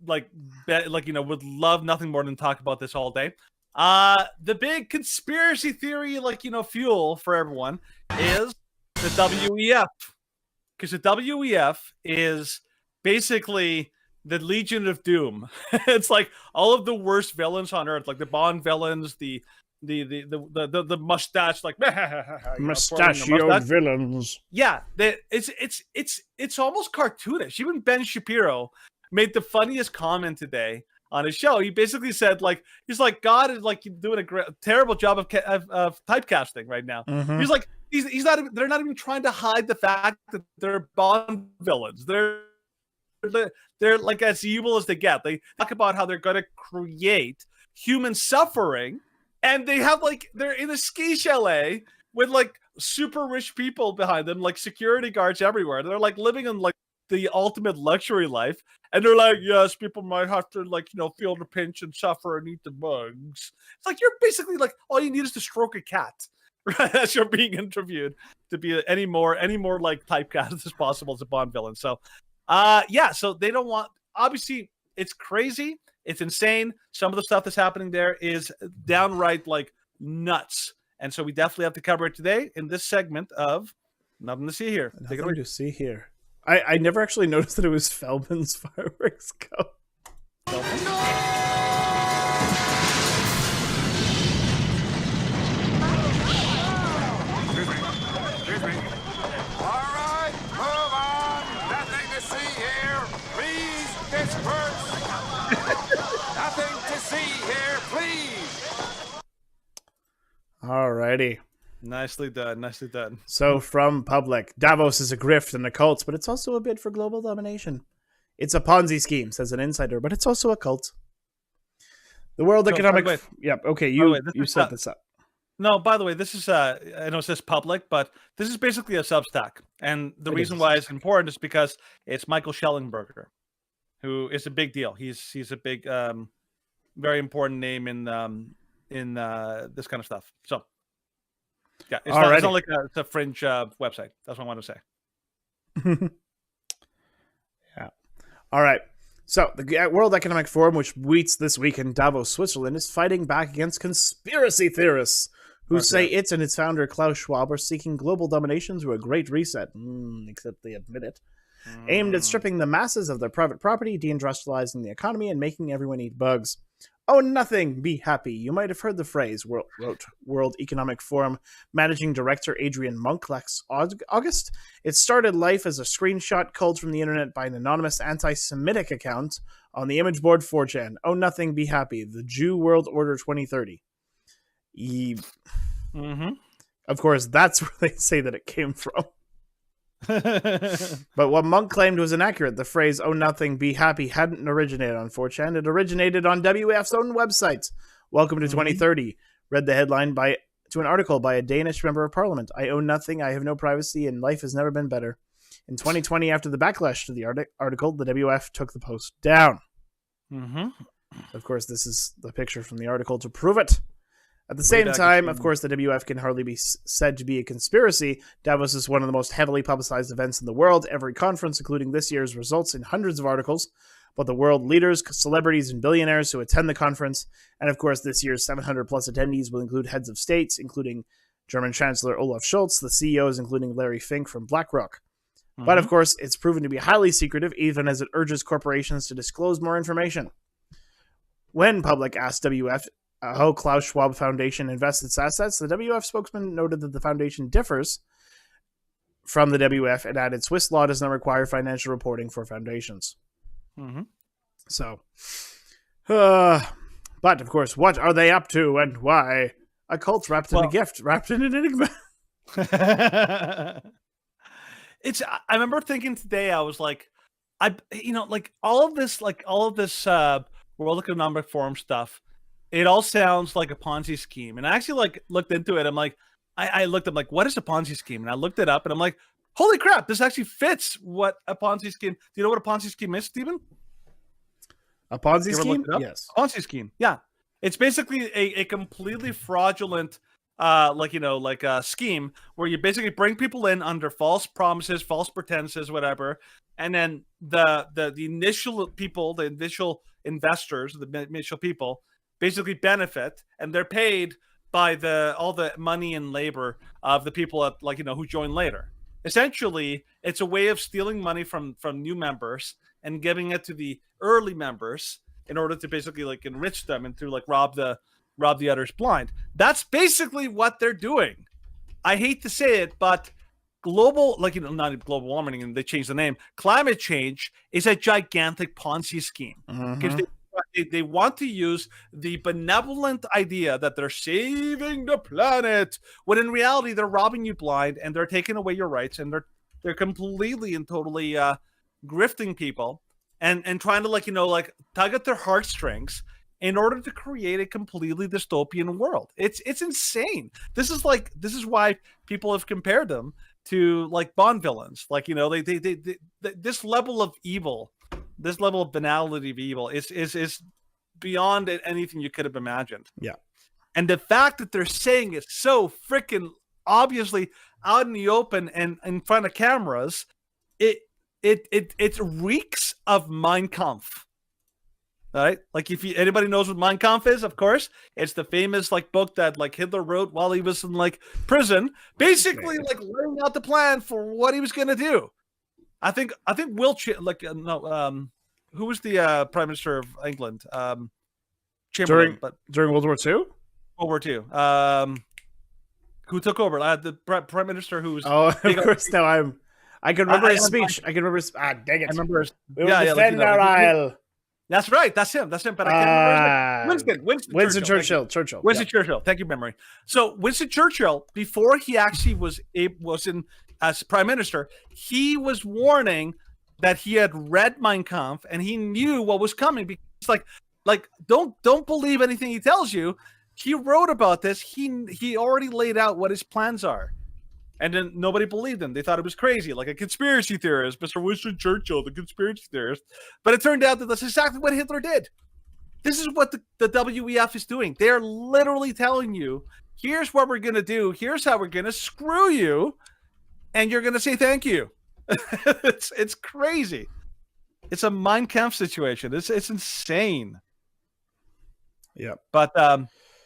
would love nothing more than talk about this all day. The big conspiracy theory, fuel for everyone is the WEF, because the WEF is basically the Legion of Doom. It's like all of the worst villains on Earth, like the Bond villains, the mustache, like mustachioed villains. Yeah, it's almost cartoonish. Even Ben Shapiro made the funniest comment today on his show. He basically said, he's like, God is doing a terrible job of typecasting right now. Mm-hmm. He's like, he's not. They're not even trying to hide the fact that they're Bond villains. They're like as evil as they get. They talk about how they're going to create human suffering, and they have they're in a ski chalet with super rich people behind them, security guards everywhere. They're living in the ultimate luxury life, and they're like, yes, people might have to feel the pinch and suffer and eat the bugs. It's you're basically all you need is to stroke a cat, right? As you're being interviewed to be any more typecast as possible as a Bond villain. So so they don't want, obviously it's crazy, it's insane. Some of the stuff that's happening there is downright nuts, and so we definitely have to cover it today in this segment of Nothing to See Here. Take it away. Nothing to see here. I never actually noticed that it was Feldman's Fireworks Go. Nothing to see here, please. Alrighty. Nicely done. Nicely done. So from Public, Davos is a grift and a cult, but it's also a bid for global domination. It's a Ponzi scheme, says an insider, but it's also a cult. The World Economic... Yep, okay, you set this up. No, by the way, this is I know it says public, but this is basically a Substack, and the reason why it's important is because it's Michael Schellenberger, who is a big deal. He's a big, very important name in this kind of stuff. So, yeah, it's not like it's a fringe website. That's what I want to say. Yeah. All right. So, the World Economic Forum, which meets this week in Davos, Switzerland, is fighting back against conspiracy theorists who say it and its founder, Klaus Schwab, are seeking global domination through a great reset, except they admit it, aimed at stripping the masses of their private property, deindustrializing the economy, and making everyone eat bugs. Oh, nothing, be happy. You might have heard the phrase, wrote World Economic Forum Managing Director Adrian Monk last August. It started life as a screenshot culled from the internet by an anonymous anti-Semitic account on the image board 4chan. Oh, nothing, be happy. The Jew World Order 2030. Of course, that's where they say that it came from. But what Monk claimed was inaccurate. The phrase, oh nothing, be happy, hadn't originated on 4chan. It originated on WEF's own website. Welcome to 2030. Read the headline to an article by a Danish member of parliament. I own nothing, I have no privacy, and life has never been better. In 2020, after the backlash to the article, the WF took the post down. Of course, this is the picture from the article to prove it. At the same time, of course, the WF can hardly be said to be a conspiracy. Davos is one of the most heavily publicized events in the world. Every conference, including this year's, results in hundreds of articles about the world leaders, celebrities, and billionaires who attend the conference. And of course, this year's 700-plus attendees will include heads of states, including German Chancellor Olaf Scholz, the CEOs, including Larry Fink from BlackRock. But of course, it's proven to be highly secretive, even as it urges corporations to disclose more information. When public asked WF how Klaus Schwab Foundation invests its assets, the WF spokesman noted that the foundation differs from the WF and added Swiss law does not require financial reporting for foundations. So, but of course, what are they up to and why? A cult wrapped in a gift, wrapped in an enigma. I remember thinking today, I was like, all of this World Economic Forum stuff, it all sounds like a Ponzi scheme. And I actually looked into it. I'm like, I looked up what is a Ponzi scheme? And I looked it up and I'm like, holy crap, this actually fits what a Ponzi scheme. Do you know what a Ponzi scheme is, Stephen? A Ponzi scheme? Yes. A Ponzi scheme. Yeah. It's basically a completely fraudulent scheme where you basically bring people in under false promises, false pretenses, whatever. And then the initial people, the initial investors, the initial people basically benefit, and they're paid by all the money and labor of the people who join later. Essentially, it's a way of stealing money from new members and giving it to the early members in order to basically enrich them and to rob the others blind. That's basically what they're doing. I hate to say it, but global, not global warming, and they changed the name. Climate change is a gigantic Ponzi scheme. Because they want to use the benevolent idea that they're saving the planet, when in reality they're robbing you blind and they're taking away your rights, and they're completely and totally grifting people and trying to tug at their heartstrings in order to create a completely dystopian world. It's insane. This is why people have compared them to Bond villains. This level of evil, this level of banality of evil is beyond anything you could have imagined. Yeah. And the fact that they're saying it so freaking obviously out in the open and in front of cameras, it reeks of Mein Kampf. All right? If anybody knows what Mein Kampf is, of course, it's the famous book that Hitler wrote while he was in prison, basically laying out the plan for what he was going to do. I think who was the Prime Minister of England? Chamberlain, during World War II? World War II. Who took over? The Prime Minister who was... Oh, of course. Now I can remember his speech. I can remember his... dang it. I remember his... We will defend our isle. That's right. That's him. But I can't remember his name. Winston Churchill. Winston Churchill. Thank you, memory. So Winston Churchill, before he actually was in as Prime Minister, he was warning that he had read Mein Kampf and he knew what was coming, because don't believe anything he tells you. He wrote about this. He already laid out what his plans are. And then nobody believed him. They thought it was crazy, like a conspiracy theorist, Mr. Winston Churchill, the conspiracy theorist. But it turned out that that's exactly what Hitler did. This is what the WEF is doing. They're literally telling you, here's what we're going to do. Here's how we're going to screw you. And you're going to say thank you. It's crazy. It's a Mein Kampf situation. It's insane. Yeah. But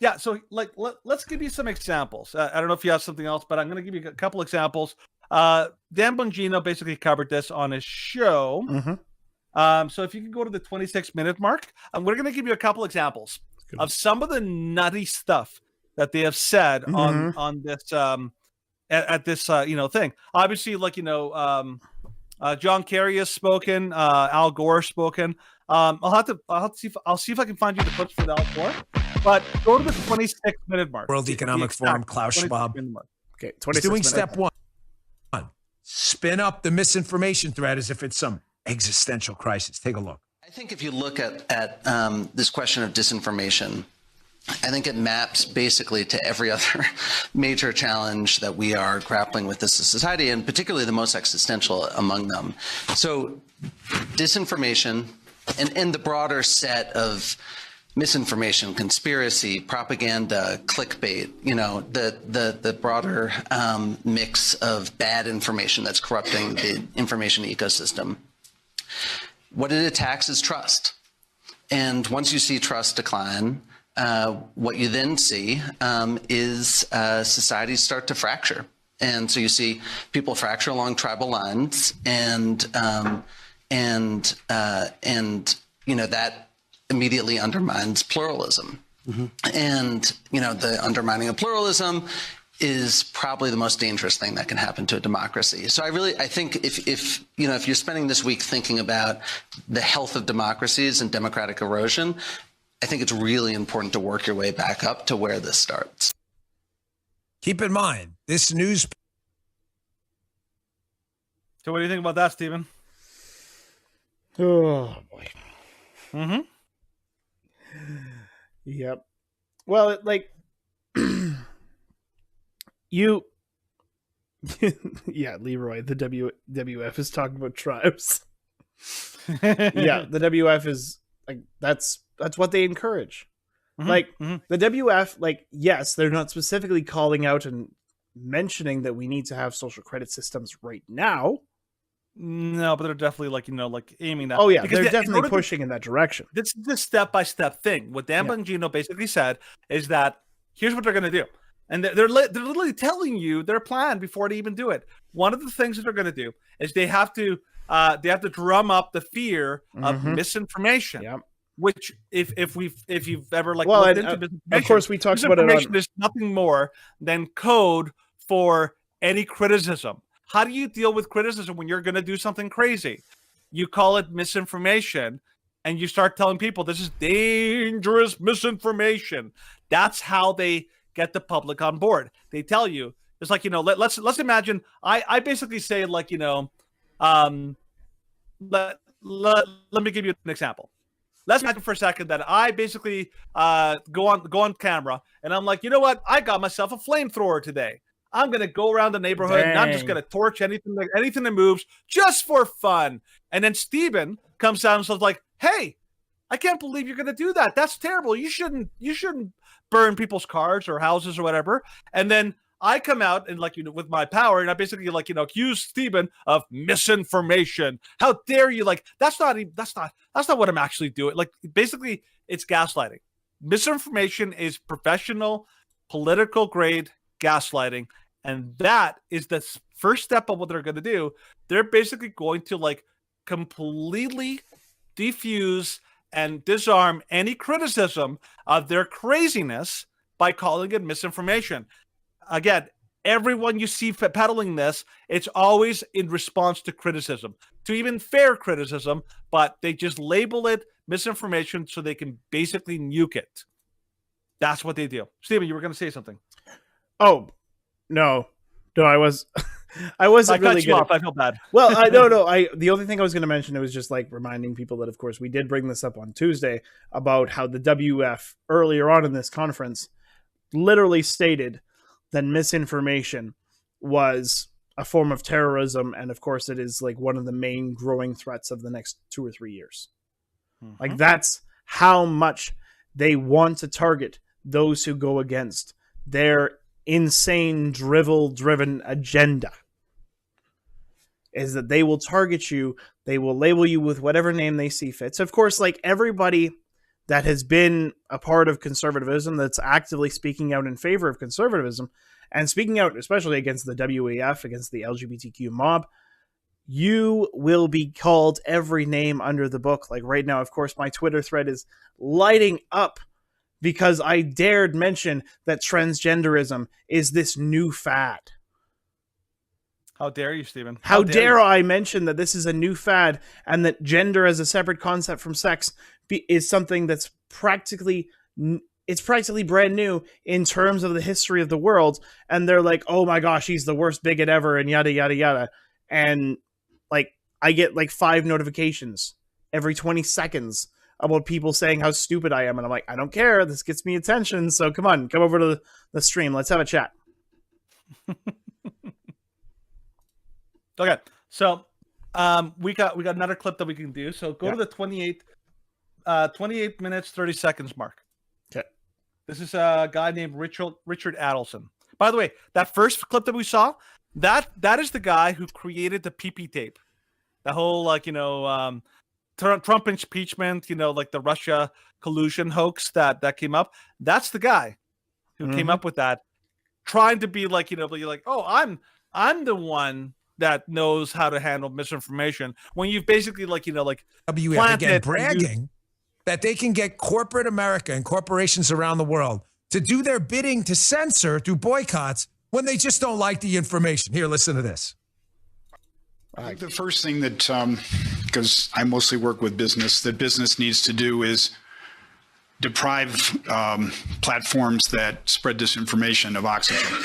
yeah, so like let's give you some examples. I don't know if you have something else, but I'm going to give you a couple examples. Dan Bongino basically covered this on his show. So if you can go to the 26-minute mark, we're going to give you a couple examples of some of the nutty stuff that they have said on this at this thing. Obviously, like John Kerry has spoken, Al Gore spoken. I'll see if I can find you the clips for Al Gore. But go to the 26-minute mark. World Economic Forum, Klaus Schwab. Okay, 26 doing minutes. step one. Spin up the misinformation thread as if it's some existential crisis. Take a look. I think if you look at this question of disinformation, I think it maps basically to every other major challenge that we are grappling with as a society, and particularly the most existential among them. So disinformation and the broader set of misinformation, conspiracy, propaganda, clickbait, the broader mix of bad information that's corrupting the information ecosystem. What it attacks is trust. And once you see trust decline, what you then see is societies start to fracture. And so you see people fracture along tribal lines, and that immediately undermines pluralism. And the undermining of pluralism is probably the most dangerous thing that can happen to a democracy. So I think if you're spending this week thinking about the health of democracies and democratic erosion, I think it's really important to work your way back up to where this starts. Keep in mind, this news. So what do you think about that, Stephen? Oh boy. Yep. Well, you. Yeah, Leroy. The WF is talking about tribes. Yeah, the WF is like that's what they encourage. The WF, yes, they're not specifically calling out and mentioning that we need to have social credit systems right now. No, but they're definitely aiming that. Oh yeah, they're definitely pushing in that direction. This is the step-by-step thing. What Dan Bongino basically said is that here's what they're going to do. And they're literally telling you their plan before they even do it. One of the things that they're going to do is they have to drum up the fear of misinformation. Yep. Which, if you've ever looked into misinformation, of course we talked about it. Misinformation is nothing more than code for any criticism. How do you deal with criticism when you're going to do something crazy? You call it misinformation, and you start telling people this is dangerous misinformation. That's how they get the public on board. They tell you it's let's imagine. I basically say let me give you an example. Let's imagine for a second that I basically go on camera and I'm like, you know what? I got myself a flamethrower today. I'm going to go around the neighborhood and I'm just going to torch anything that moves just for fun. And then Steven comes down and says like, hey, I can't believe you're going to do that. That's terrible. You shouldn't burn people's cars or houses or whatever. And then I come out and with my power and I basically accuse Steven of misinformation. How dare you? That's not what I'm actually doing. Basically it's gaslighting. Misinformation is professional, political grade gaslighting. And that is the first step of what they're going to do. They're basically going to completely defuse and disarm any criticism of their craziness by calling it misinformation. Again, everyone you see peddling this, it's always in response to criticism, to even fair criticism, but they just label it misinformation so they can basically nuke it. That's what they do. Stephen, you were going to say something. Oh, no, I wasn't really good. I feel bad. Well, the only thing I was going to mention, it was just reminding people that, of course, we did bring this up on Tuesday about how the WF earlier on in this conference literally stated that misinformation was a form of terrorism, and of course it is like one of the main growing threats of the next 2 or 3 years. Like, that's how much they want to target those who go against their insane driven agenda. Is that they will target you, they will label you with whatever name they see fit. So of course, like, everybody that has been a part of conservatism, that's actively speaking out in favor of conservatism, and speaking out especially against the WEF, against the LGBTQ mob, you will be called every name under the book. Like right now, of course, my Twitter thread is lighting up because I dared mention that transgenderism is this new fad. How dare you, Stephen? How dare I mention that this is a new fad and that gender as a separate concept from sex is something that's practically brand new in terms of the history of the world. And they're like, oh my gosh, he's the worst bigot ever and yada, yada, yada. And like, I get like 5 notifications every 20 seconds about people saying how stupid I am. And I'm like, I don't care. This gets me attention. So come over to the stream. Let's have a chat. Okay. So we got another clip that we can do. So go to the 28 minutes, 30 seconds mark. Okay. This is a guy named Richard Adelson. By the way, that first clip that we saw, that is the guy who created the PP tape. The whole, like, Trump impeachment, like the Russia collusion hoax that came up. That's the guy who came up with that, trying to be like, like, oh, I'm the one that knows how to handle misinformation, when you've basically WF again bragging that they can get corporate America and corporations around the world to do their bidding to censor through boycotts when they just don't like the information. Here, listen to this. I think the first thing that, because I mostly work with business, that business needs to do is deprive platforms that spread disinformation of oxygen.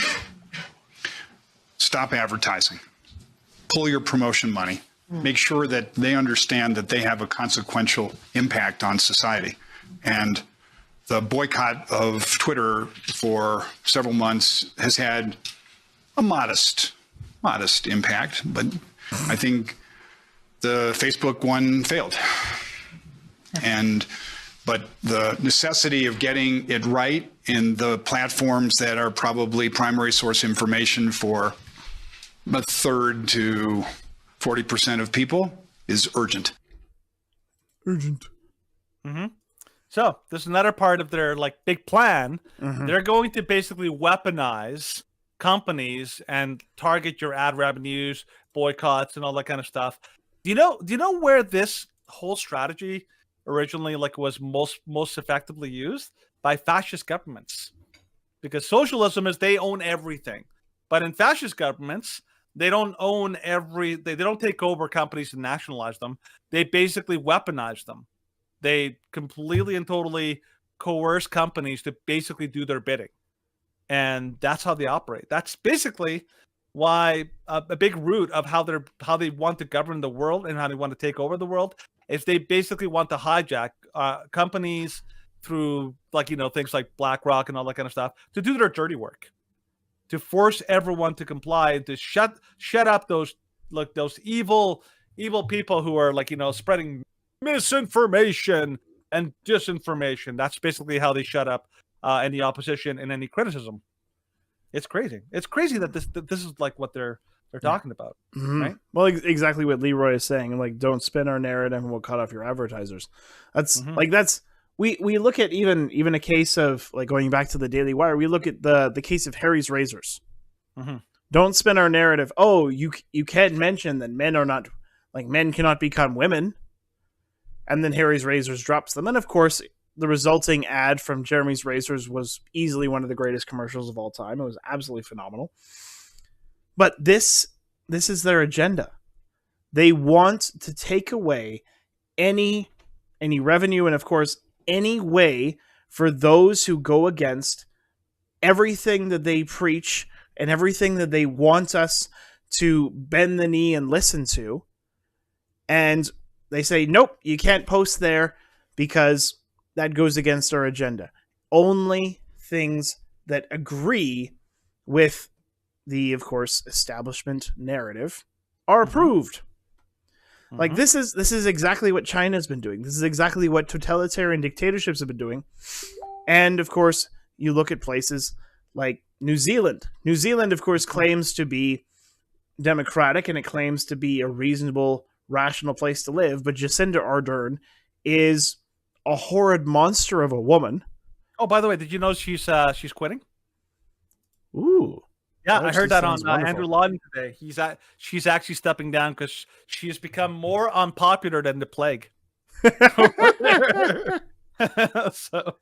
Stop advertising. Pull your promotion money. Make sure that they understand that they have a consequential impact on society. And the boycott of Twitter for several months has had a modest impact, but I think the Facebook one failed. But the necessity of getting it right in the platforms that are probably primary source information for a third to 40% of people is urgent. So this is another part of their big plan. They're going to basically weaponize companies and target your ad revenues, boycotts, and all that kind of stuff. Do you know where this whole strategy originally was most effectively used? By fascist governments. Because socialism is they own everything. But in fascist governments, they don't own they don't take over companies and nationalize them. They basically weaponize them. They completely and totally coerce companies to basically do their bidding. And that's how they operate. That's basically why a big root of how they want to govern the world and how they want to take over the world is they basically want to hijack companies through things like BlackRock and all that kind of stuff to do their dirty work, to force everyone to comply and to shut up those evil people who are spreading misinformation and disinformation. That's basically how they shut up any opposition and any criticism. It's crazy. It's crazy that this is what they're talking about, right? Well, exactly what Leroy is saying. Don't spin our narrative and we'll cut off your advertisers. That's we look at even a case of going back to the Daily Wire. We look at the case of Harry's Razors. Don't spin our narrative. Oh, you can't mention that men are not men cannot become women. And then Harry's Razors drops them. And of course, the resulting ad from Jeremy's Razors was easily one of the greatest commercials of all time. It was absolutely phenomenal. But this is their agenda. They want to take away any revenue and, of course, any way for those who go against everything that they preach and everything that they want us to bend the knee and listen to. And they say, nope, you can't post there because that goes against our agenda. Only things that agree with the, of course, establishment narrative are approved. Like this is exactly what China's been doing. This is exactly what totalitarian dictatorships have been doing. And of course, you look at places like New Zealand. New Zealand, of course, claims to be democratic and it claims to be a reasonable, rational place to live. But Jacinda Ardern is a horrid monster of a woman. Oh, by the way, did you know she's quitting? Ooh. Yeah, I heard that on Andrew Lawton today. She's actually stepping down because she has become more unpopular than the plague. So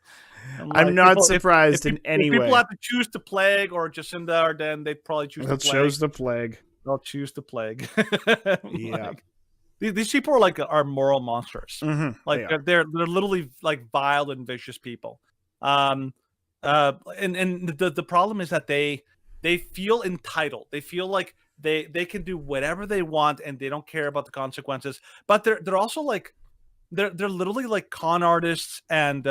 I'm not surprised in any way. If people have to choose the plague or Jacinda Ardern, they'd probably choose the plague. Choose the plague. They'll choose the plague. Yeah. These people are moral monsters. Like they're literally like vile and vicious people. And the problem is that they feel entitled. They feel like they can do whatever they want and they don't care about the consequences. But they're also like they're literally like con artists and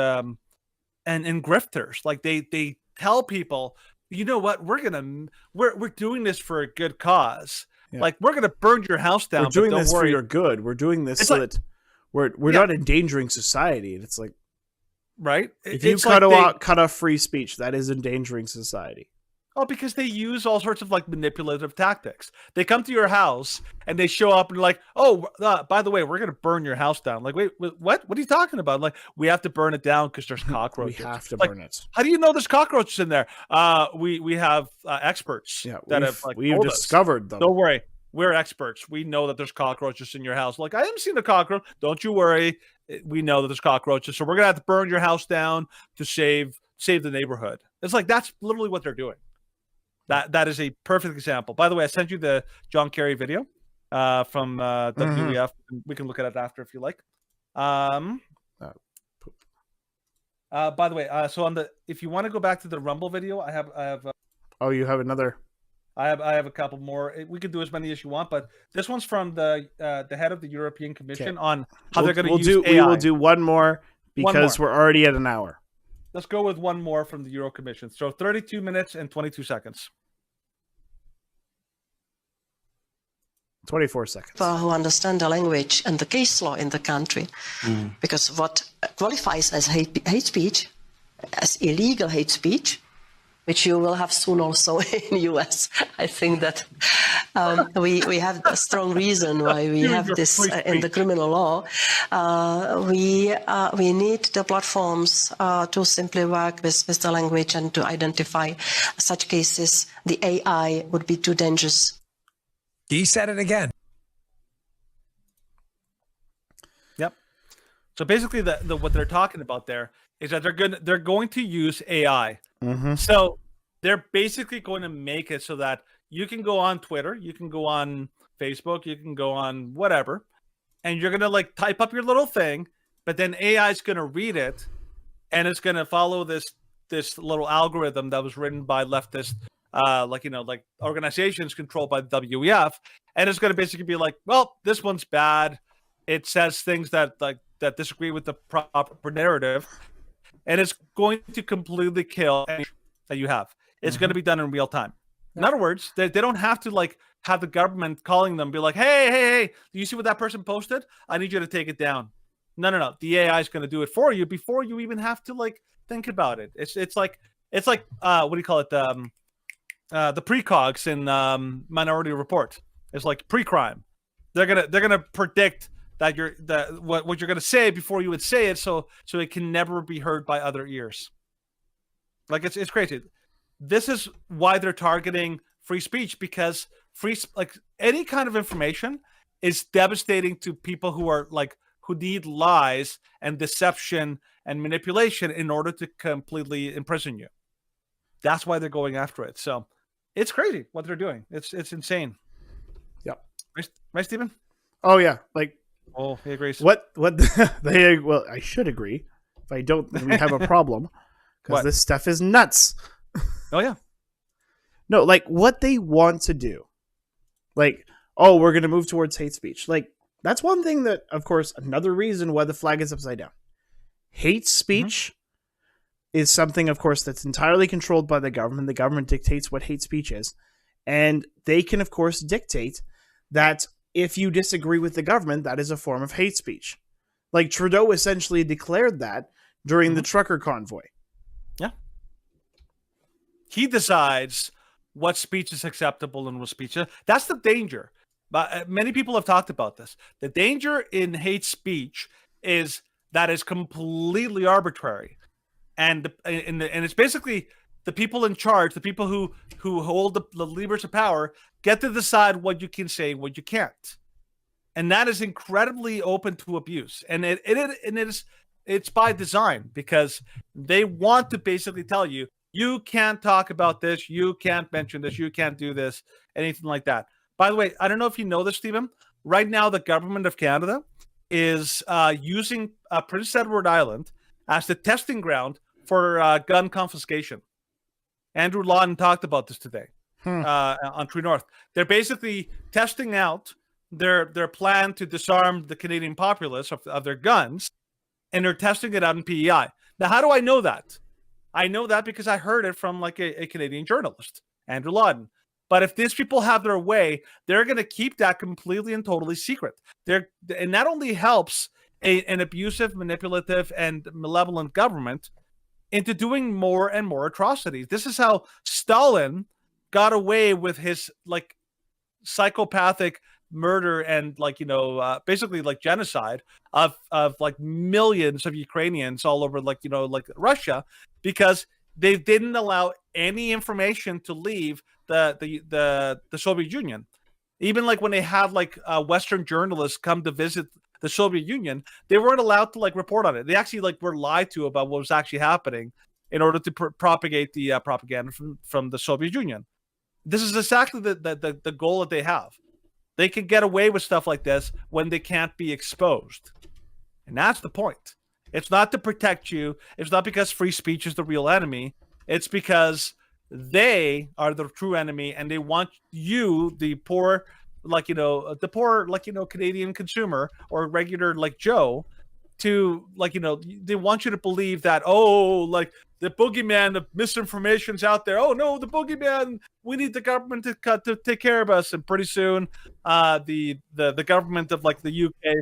grifters. Like they tell people, you know what, we're doing this for a good cause. Yeah. Like we're gonna burn your house down. We're doing this for your good. We're doing this so that we're not endangering society. And it's like, right? If you cut off free speech, that is endangering society. Oh, because they use all sorts of like manipulative tactics. They come to your house and they show up and like, oh, by the way, we're gonna burn your house down. Like, wait, what? What are you talking about? Like, we have to burn it down because there's cockroaches. We have to burn it. How do you know there's cockroaches in there? We have experts that have like we've discovered them. Don't worry, we're experts. We know that there's cockroaches in your house. Like, I haven't seen a cockroach. Don't you worry. We know that there's cockroaches, so we're gonna have to burn your house down to save the neighborhood. It's like that's literally what they're doing. That is a perfect example. By the way, I sent you the John Kerry video from WEF. We can look at it after if you like. By the way, so if you want to go back to the Rumble video, I have. Oh, you have another. I have a couple more. We could do as many as you want, but this one's from the head of the European Commission on how they're going to use AI. We will do one more because we're already at an hour. Let's go with one more from the Euro Commission. So 32 minutes and 22 seconds. 24 seconds. For who understand the language and the case law in the country. Because what qualifies as hate speech, as illegal hate speech, which you will have soon also in US. I think that we have a strong reason why we have this in the criminal law. We need the platforms to simply work with the language and to identify such cases. The AI would be too dangerous. He said it again. Yep. So basically, what they're talking about there is that they're going to use AI. So they're basically going to make it so that you can go on Twitter, you can go on Facebook, you can go on whatever, and you're gonna like type up your little thing, but then AI is gonna read it, and it's gonna follow this little algorithm that was written by leftist, like organizations controlled by the WEF, and it's gonna basically be like, well, this one's bad. It says things that disagree with the proper narrative. And it's going to completely kill anything that you have. It's going to be done in real time. In other words, they don't have to like have the government calling them, be like, hey, do you see what that person posted? I need you to take it down. No. The AI is going to do it for you before you even have to like think about it. It's like what do you call it? The precogs in Minority Report. It's like pre-crime. They're gonna predict that what you're gonna say before you would say it, so it can never be heard by other ears. Like it's crazy. This is why they're targeting free speech, because any kind of information is devastating to people who need lies and deception and manipulation in order to completely imprison you. That's why they're going after it. So it's crazy what they're doing. It's insane. Yep. Right, Stephen? Oh yeah, like. Oh, he agrees. Well, I should agree. If I don't, then we have a problem because this stuff is nuts. Oh yeah. No, like what they want to do, like, oh, we're going to move towards hate speech. Like that's one thing that, of course, another reason why the flag is upside down. Hate speech is something, of course, that's entirely controlled by the government. The government dictates what hate speech is. And they can, of course, dictate that if you disagree with the government, that is a form of hate speech. Like Trudeau essentially declared that during the trucker convoy. Yeah. He decides what speech is acceptable and what speech is. That's the danger. But many people have talked about this. The danger in hate speech is that it's completely arbitrary. And it's basically the people in charge, the people who hold the levers of power, get to decide what you can say, what you can't. And that is incredibly open to abuse. And it's by design, because they want to basically tell you, you can't talk about this, you can't mention this, you can't do this, anything like that. By the way, I don't know if you know this, Stephen. Right now, the government of Canada is using Prince Edward Island as the testing ground for gun confiscation. Andrew Lawton talked about this today on True North. They're basically testing out their plan to disarm the Canadian populace of their guns, and they're testing it out in PEI. Now, how do I know that? I know that because I heard it from like a Canadian journalist, Andrew Lawton. But if these people have their way, they're going to keep that completely and totally secret. And that only helps an abusive, manipulative, and malevolent government into doing more and more atrocities. This is how Stalin got away with his like psychopathic murder and basically like genocide of like millions of Ukrainians all over like Russia, because they didn't allow any information to leave the Soviet Union. Even like when they had like Western journalists come to visit the Soviet Union, they weren't allowed to like report on it. They actually like were lied to about what was actually happening in order to propagate the propaganda from the Soviet Union. This is exactly the goal that they have. They can get away with stuff like this when they can't be exposed. And that's the point. It's not to protect you. It's not because free speech is the real enemy. It's because they are the true enemy, and they want you, the poor, Canadian consumer or regular like Joe, to they want you to believe that, the boogeyman of misinformation's out there. Oh no, the boogeyman, we need the government to take care of us. And pretty soon the government of like the UK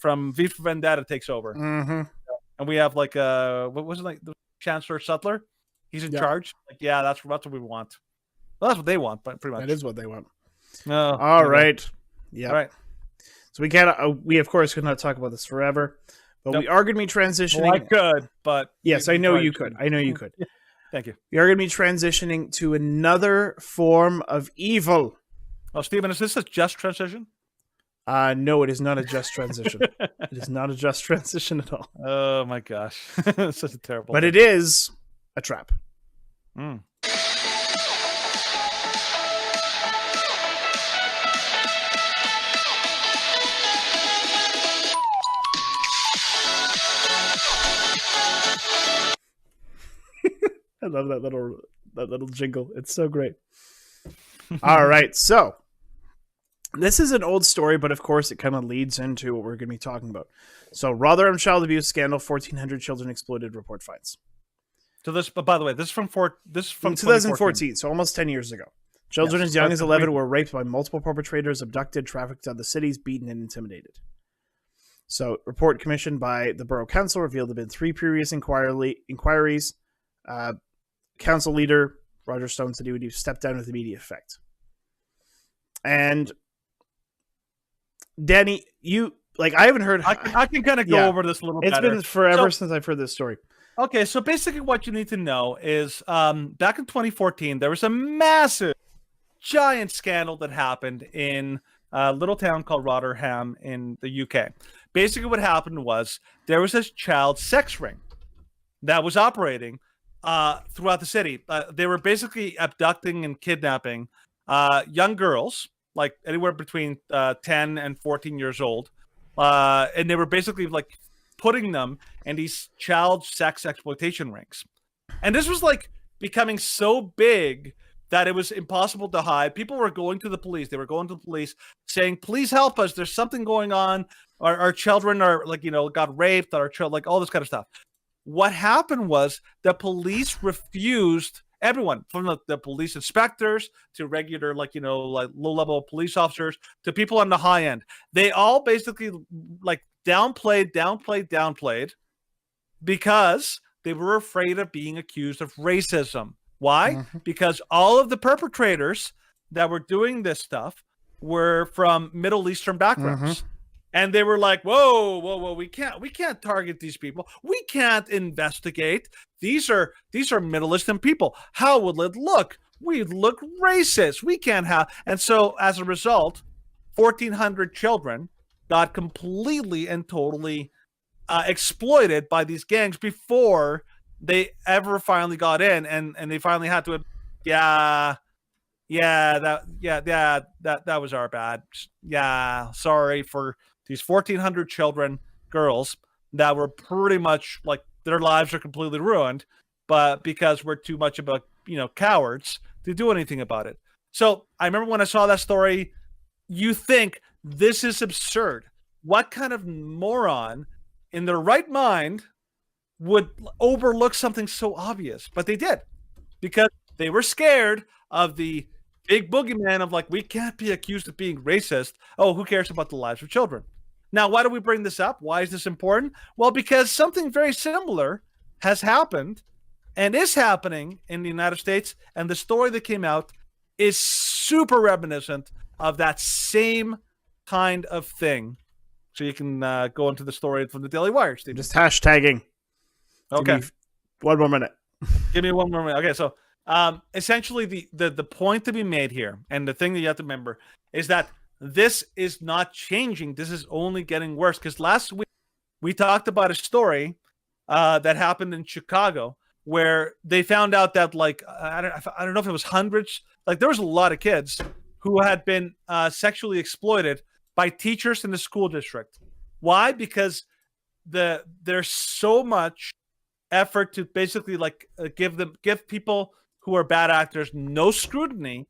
from V for Vendetta takes over. Mm-hmm. And we have like what was it, like the Chancellor Sutler? He's in charge. Like, yeah, that's what we want. Well, that's what they want, but pretty much. That is what they want. No. All right. Yeah. All right. So we of course could not talk about this forever, but we are going to be transitioning. Well, I could, but yes, I know you could. I know you could. Thank you. We are going to be transitioning to another form of evil. Oh, Stephen, is this a just transition? No, it is not a just transition. It is not a just transition at all. Oh my gosh, such a terrible. But it is a trap. Mm. I love that little jingle. It's so great. All right, so this is an old story, but of course it kind of leads into what we're going to be talking about. So, Rotherham child abuse scandal: 1,400 children exploited. Report finds. So this, but by the way, this is from 2014, so almost 10 years ago. Children as young as 11 were raped by multiple perpetrators, abducted, trafficked out of the cities, beaten, and intimidated. So, report commissioned by the Borough Council revealed there have been 3 previous inquiries. Council leader Roger Stone said he would step down with immediate effect. And Danny, I haven't heard. I can kind of go over this a little. It's been forever since I've heard this story. Okay, so basically, what you need to know is, back in 2014, there was a massive, giant scandal that happened in a little town called Rotherham in the UK. Basically, what happened was there was this child sex ring that was operating throughout the city. They were basically abducting and kidnapping young girls, like anywhere between 10 and 14 years old. And they were basically like putting them in these child sex exploitation rings. And this was like becoming so big that it was impossible to hide. People were going to the police. They were going to the police saying, please help us. There's something going on. Our children are got raped, our children, all this kind of stuff. what happened was the police refused, everyone from the police inspectors to regular, like, like low-level police officers to people on the high end. They all basically like downplayed because they were afraid of being accused of racism. Why? Because all of the perpetrators that were doing this stuff were from Middle Eastern backgrounds. And they were like, whoa, we can't target these people. We can't investigate. These are Middle Eastern people. How will it look? We'd look racist. We can't have. And so as a result, 1,400 children got completely and totally exploited by these gangs before they ever finally got in, and they finally had to, that was our bad. Yeah, sorry for these 1,400 children, girls that were pretty much like their lives are completely ruined, but because we're too much of a cowards to do anything about it. So I remember when I saw that story, you think this is absurd. What kind of moron in their right mind would overlook something so obvious? But they did, because they were scared of the big boogeyman of like, we can't be accused of being racist. Oh, who cares about the lives of children? Now, why do we bring this up? Why is this important? Well, because something very similar has happened and is happening in the United States, and the story that came out is super reminiscent of that same kind of thing. So you can go into the story from the Daily Wire, Steve. Just hashtagging. Okay. One more minute. Give me one more minute. Okay, so essentially the point to be made here, and the thing that you have to remember, is that this is not changing. This is only getting worse. Because last week we talked about a story that happened in Chicago where they found out that, like, I don't know if it was hundreds, like there was a lot of kids who had been sexually exploited by teachers in the school district. Why? Because there's so much effort to basically like give people who are bad actors no scrutiny,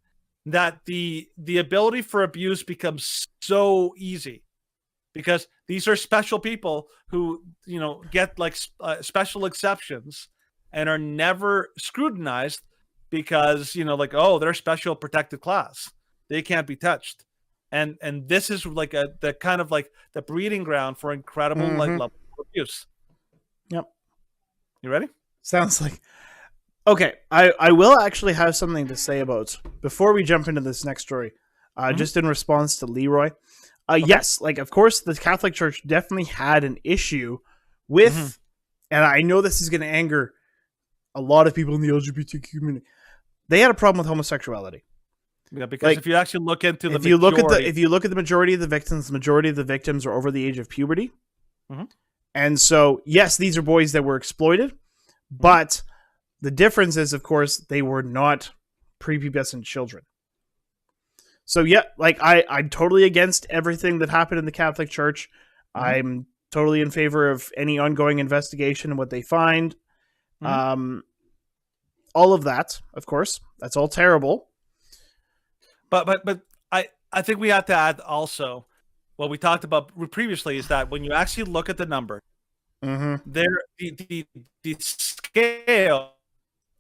that the ability for abuse becomes so easy, because these are special people who get like special exceptions and are never scrutinized because like, oh, they're special protected class, they can't be touched. And this is like the kind of like the breeding ground for incredible like level of abuse. Yep. You ready? Sounds like. Okay, I will actually have something to say about, before we jump into this next story, just in response to Leroy. Yes, like, of course, the Catholic Church definitely had an issue with, and I know this is going to anger a lot of people in the LGBTQ community, they had a problem with homosexuality. Yeah, because like, if you actually look into the if you look at the majority of the victims are over the age of puberty. And so, yes, these are boys that were exploited, but the difference is, of course, they were not prepubescent children. So, yeah, like, I'm totally against everything that happened in the Catholic Church. I'm totally in favor of any ongoing investigation and what they find. All of that, of course, that's all terrible. But I think we have to add also what we talked about previously, is that when you actually look at the number, there the scale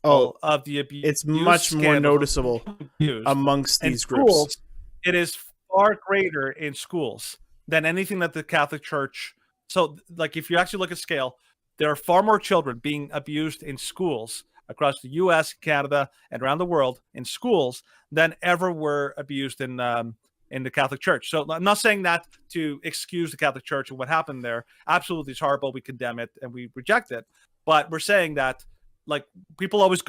of the abuse, it's much more noticeable amongst these groups. It is far greater in schools than anything that the Catholic Church. So, like, if you actually look at scale, there are far more children being abused in schools across the U.S., Canada, and around the world in schools than ever were abused in the Catholic Church. So I'm not saying that to excuse the Catholic Church and what happened there. Absolutely, it's horrible. We condemn it and we reject it. But we're saying that, like, people always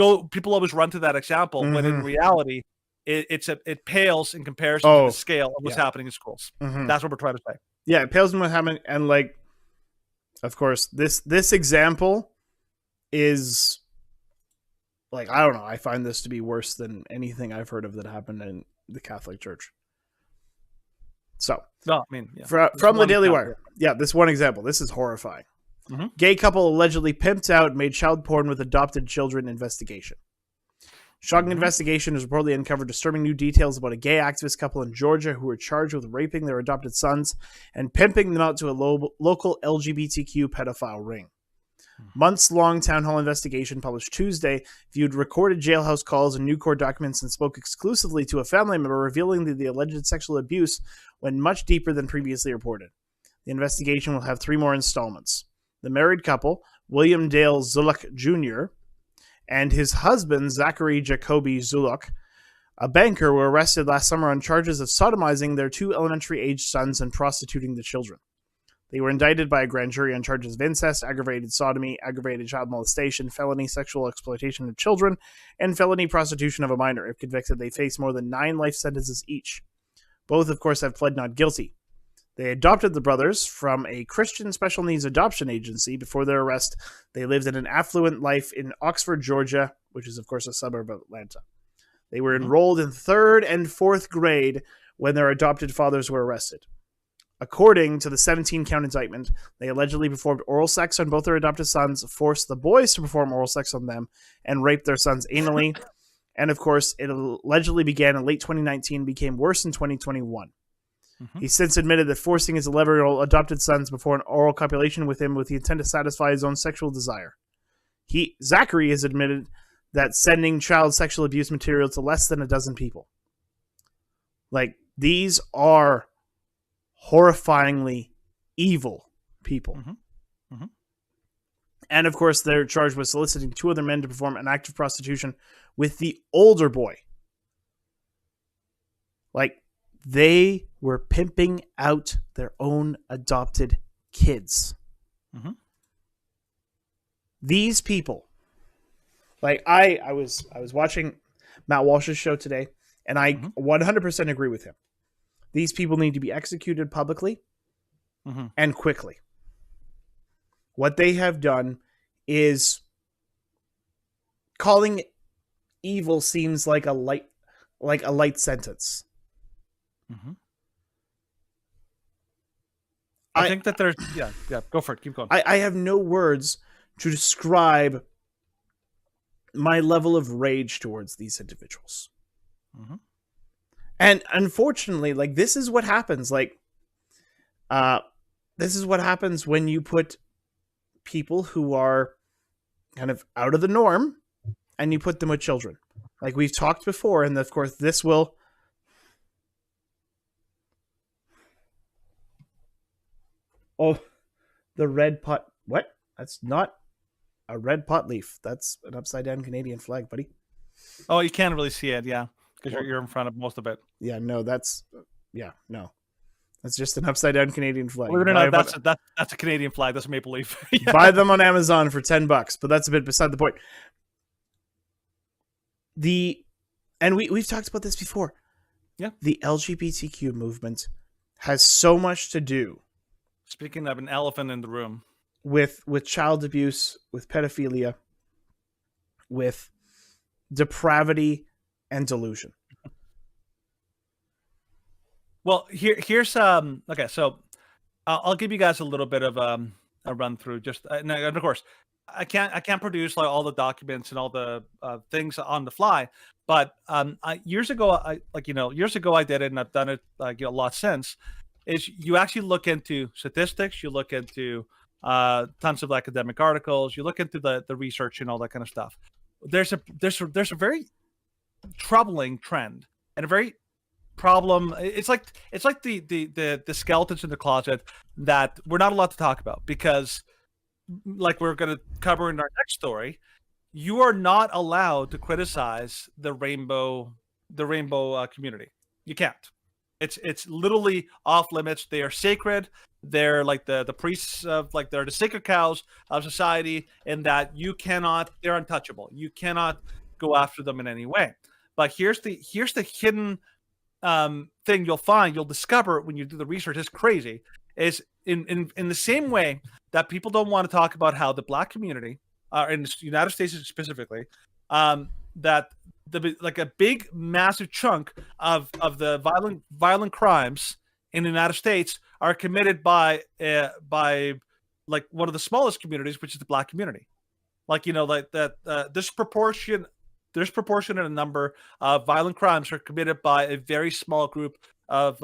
run to that example, when in reality, it pales in comparison to the scale of what's happening in schools. That's what we're trying to say. Yeah, it pales in what's happening, and like, of course, this example is, like, I don't know. I find this to be worse than anything I've heard of that happened in the Catholic Church. So, no, I mean, from the Daily Wire. Yeah, this one example. This is horrifying. Gay couple allegedly pimped out, made child porn with adopted children, investigation. Shocking investigation has reportedly uncovered disturbing new details about a gay activist couple in Georgia who were charged with raping their adopted sons and pimping them out to a local LGBTQ pedophile ring. Months-long town hall investigation published Tuesday viewed recorded jailhouse calls and new court documents and spoke exclusively to a family member, revealing that the alleged sexual abuse went much deeper than previously reported. The investigation will have 3 more installments. The married couple, William Dale Zuluk Jr., and his husband, Zachary Jacoby Zuluk, a banker, were arrested last summer on charges of sodomizing their 2 elementary-aged sons and prostituting the children. They were indicted by a grand jury on charges of incest, aggravated sodomy, aggravated child molestation, felony sexual exploitation of children, and felony prostitution of a minor. If convicted, they face more than 9 life sentences each. Both, of course, have pled not guilty. They adopted the brothers from a Christian special needs adoption agency. Before their arrest, they lived in an affluent life in Oxford, Georgia, which is, of course, a suburb of Atlanta. They were enrolled in 3rd and 4th grade when their adopted fathers were arrested. According to the 17-count indictment, they allegedly performed oral sex on both their adopted sons, forced the boys to perform oral sex on them, and raped their sons anally. And, of course, it allegedly began in late 2019 and became worse in 2021. He since admitted that forcing his 11-year-old adopted sons before an oral copulation with him with the intent to satisfy his own sexual desire. Zachary has admitted that sending child sexual abuse material to less than a dozen people. Like, these are horrifyingly evil people. And, of course, they're charged with soliciting 2 other men to perform an act of prostitution with the older boy. Like, they were pimping out their own adopted kids. These people, like, I was watching Matt Walsh's show today, and I 100% agree with him. These people need to be executed publicly and quickly. What they have done is calling evil seems like a light sentence. I think that there's yeah, go for it. Keep going. I have no words to describe my level of rage towards these individuals. And unfortunately, like, this is what happens. Like, this is what happens when you put people who are kind of out of the norm and you put them with children. Like we've talked before, and of course this will... Oh, the red pot... What? That's not a red pot leaf. That's an upside-down Canadian flag, buddy. Oh, you can't really see it, yeah, because you're in front of most of it. Yeah, no, that's... Yeah, no. That's just an upside-down Canadian flag. Believe it or not, that's a Canadian flag. That's a maple leaf. Yeah. Buy them on Amazon for $10, but that's a bit beside the point. And we've talked about this before. Yeah. The LGBTQ movement has so much to do. Speaking of an elephant in the room. With child abuse, with pedophilia, with depravity and delusion. Well, here's okay. So I'll give you guys a little bit of a run through. Just and of course, I can't produce like all the documents and all the things on the fly. But years ago I did it, and I've done it a lot since. Is you actually look into statistics, you look into tons of academic articles, you look into the research and all that kind of stuff. There's a very troubling trend and a very problem. It's like the skeletons in the closet that we're not allowed to talk about because, like we're going to cover in our next story, you are not allowed to criticize the rainbow community. You can't. It's literally off limits. They are sacred. They're like the priests of they're the sacred cows of society, in that you cannot. They're untouchable. You cannot go after them in any way. But here's the hidden thing you'll discover when you do the research. It's crazy. Is in the same way that people don't want to talk about how the Black community, in the United States specifically, that a big massive chunk of the violent crimes in the United States are committed by like one of the smallest communities, which is the Black community. Disproportionate number of violent crimes are committed by a very small group of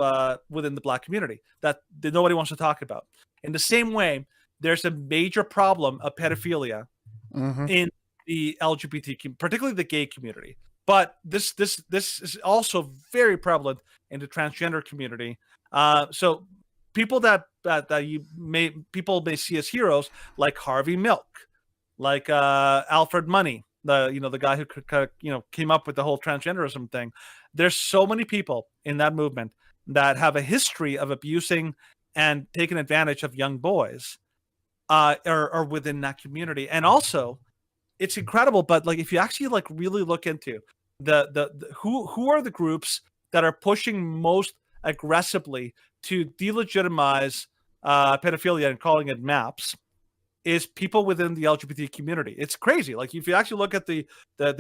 within the Black community that nobody wants to talk about. In the same way, there's a major problem of pedophilia Mm-hmm. in the LGBT, particularly the gay community. But this is also very prevalent in the transgender community. So people that people may see as heroes, like Harvey Milk, like Alfred Money, the guy who came up with the whole transgenderism thing. There's so many people in that movement that have a history of abusing and taking advantage of young boys, or within that community. And also, it's incredible. But like, if you actually like really look into the who are the groups that are pushing most aggressively to delegitimize pedophilia and calling it MAPS, is people within the LGBT community. It's crazy. Like, if you actually look at the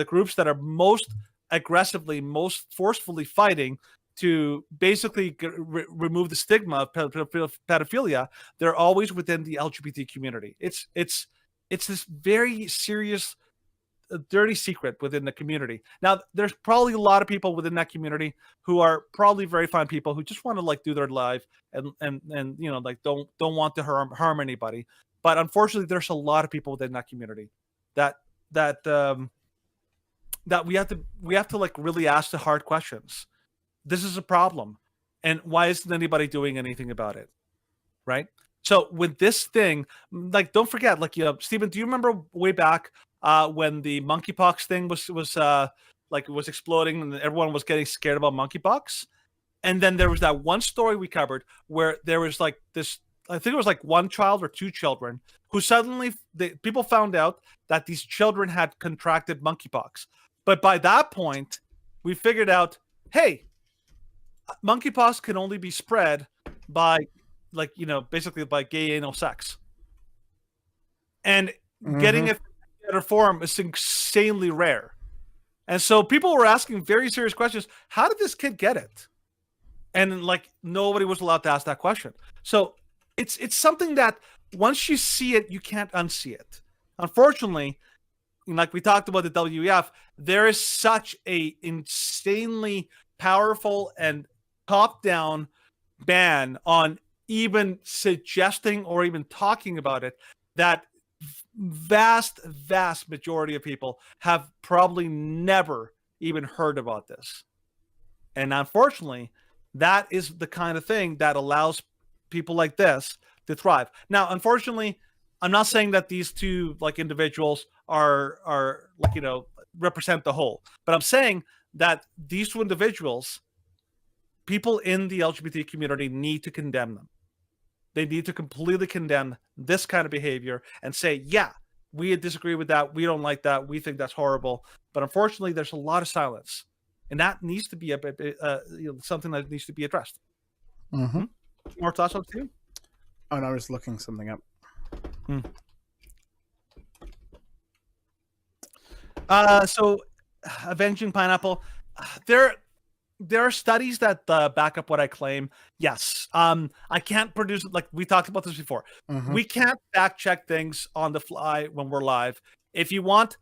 groups that are most aggressively, most forcefully fighting to basically remove the stigma of pedophilia, they're always within the LGBT community. It's this very serious, dirty secret within the community. Now, there's probably a lot of people within that community who are probably very fine people who just want to like do their life and like don't want to harm anybody. But unfortunately, there's a lot of people within that community that we have to like really ask the hard questions. This is a problem, and why isn't anybody doing anything about it? Right? So with this thing, like, don't forget, like, Stephen, do you remember way back when the monkeypox thing was exploding and everyone was getting scared about monkeypox? And then there was that one story we covered where there was like this, I think it was like one child or two children who suddenly people found out that these children had contracted monkeypox. But by that point, we figured out, hey, monkeypox can only be spread by, like, basically by gay anal sex. And getting it in a form is insanely rare. And so people were asking very serious questions. How did this kid get it? And like, nobody was allowed to ask that question. So it's something that once you see it, you can't unsee it. Unfortunately, like we talked about the WEF, there is such a insanely powerful and top-down ban on even suggesting or even talking about it that vast majority of people have probably never even heard about this. And unfortunately, that is the kind of thing that allows people like this to thrive. Now, unfortunately, I'm not saying that these two like individuals are like, represent the whole, but I'm saying that these two individuals, people in the LGBT community, need to condemn them. They need to completely condemn this kind of behavior and say, yeah, we disagree with that. We don't like that. We think that's horrible. But unfortunately, there's a lot of silence, and that needs to be something that needs to be addressed. Mm-hmm. More thoughts on you? Oh, no, I was looking something up. So, Avenging Pineapple, there are studies that back up what I claim. Yes. I can't produce, like we talked about this before. We can't fact check things on the fly when we're live. If you want,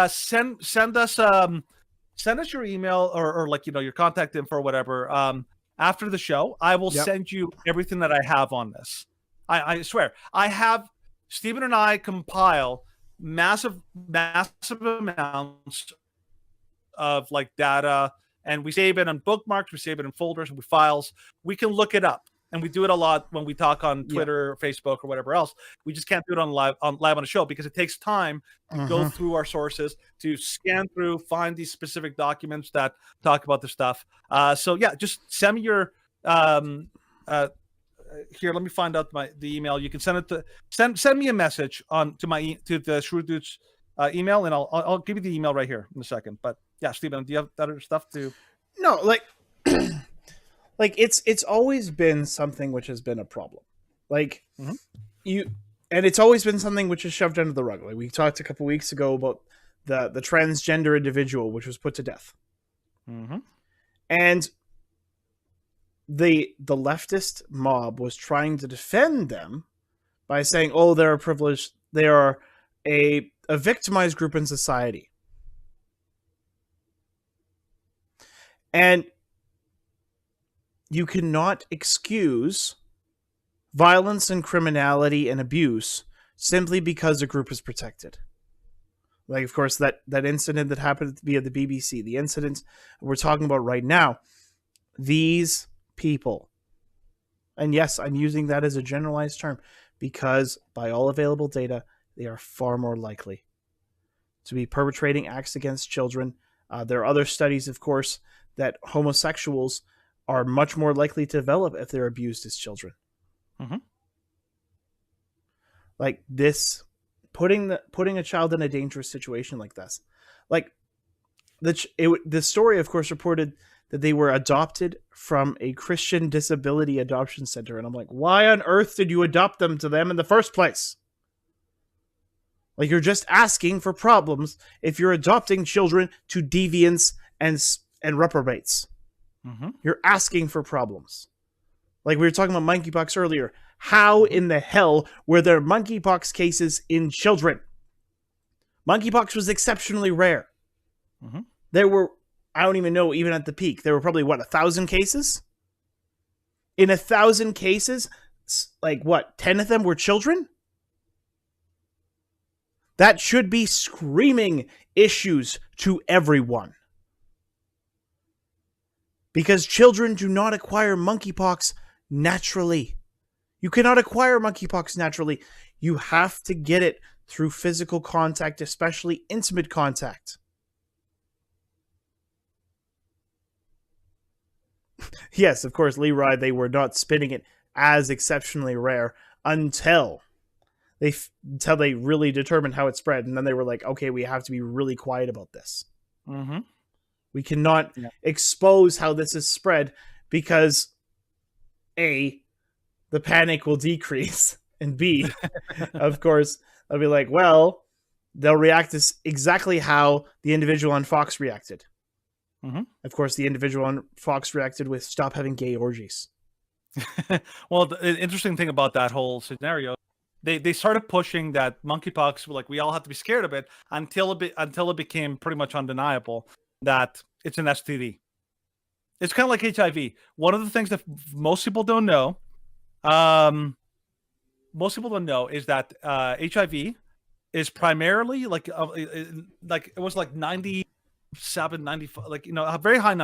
send us your email or like, your contact info or whatever. After the show, I will send you everything that I have on this. I swear. Stephen and I compile massive amounts of like data, and we save it on bookmarks, we save it in folders, and files. We can look it up, and we do it a lot when we talk on Twitter, Facebook, or whatever else. We just can't do it on live on a show because it takes time to go through our sources, to scan through, find these specific documents that talk about the stuff. So yeah, just send me your here. Let me find out the email. You can send it to send me a message to the Shrewd Dudes email, and I'll give you the email right here in a second. But yeah, Stephen, do you have other stuff to? No, like, like it's always been something which has been a problem. Like and it's always been something which is shoved under the rug. Like we talked a couple weeks ago about the transgender individual which was put to death, and the leftist mob was trying to defend them by saying, "Oh, they're a privileged, they are a victimized group in society." And you cannot excuse violence and criminality and abuse simply because a group is protected. Like, of course, that incident that happened via the BBC, the incident we're talking about right now, these people, and yes, I'm using that as a generalized term because by all available data, they are far more likely to be perpetrating acts against children. There are other studies, of course, that homosexuals are much more likely to develop if they're abused as children. Mm-hmm. Like this, putting a child in a dangerous situation like this. Like the story, of course, reported that they were adopted from a Christian disability adoption center. And I'm like, why on earth did you adopt them to them in the first place? Like, you're just asking for problems if you're adopting children to deviants and reprobates. Mm-hmm. You're asking for problems. Like we were talking about monkeypox earlier. How in the hell were there monkeypox cases in children? Monkeypox was exceptionally rare. Mm-hmm. There were, I don't even know, even at the peak, there were probably, 1,000 cases? In 1,000 cases, like 10 of them were children? That should be screaming issues to everyone. Because children do not acquire monkeypox naturally. You cannot acquire monkeypox naturally. You have to get it through physical contact, especially intimate contact. Yes, of course, Leroy, they were not spinning it as exceptionally rare until they really determined how it spread. And then they were like, okay, we have to be really quiet about this. Mm-hmm. We cannot expose how this is spread because A, the panic will decrease, and B, of course, they'll be like, well, they'll react to exactly how the individual on Fox reacted. Mm-hmm. Of course, the individual on Fox reacted with stop having gay orgies. Well, the interesting thing about that whole scenario, they started pushing that monkeypox, like we all have to be scared of it until it became pretty much undeniable that it's an STD. It's kind of like HIV. One of the things that most people don't know, is that HIV is primarily like it was like 97, 95, like, you know, a very high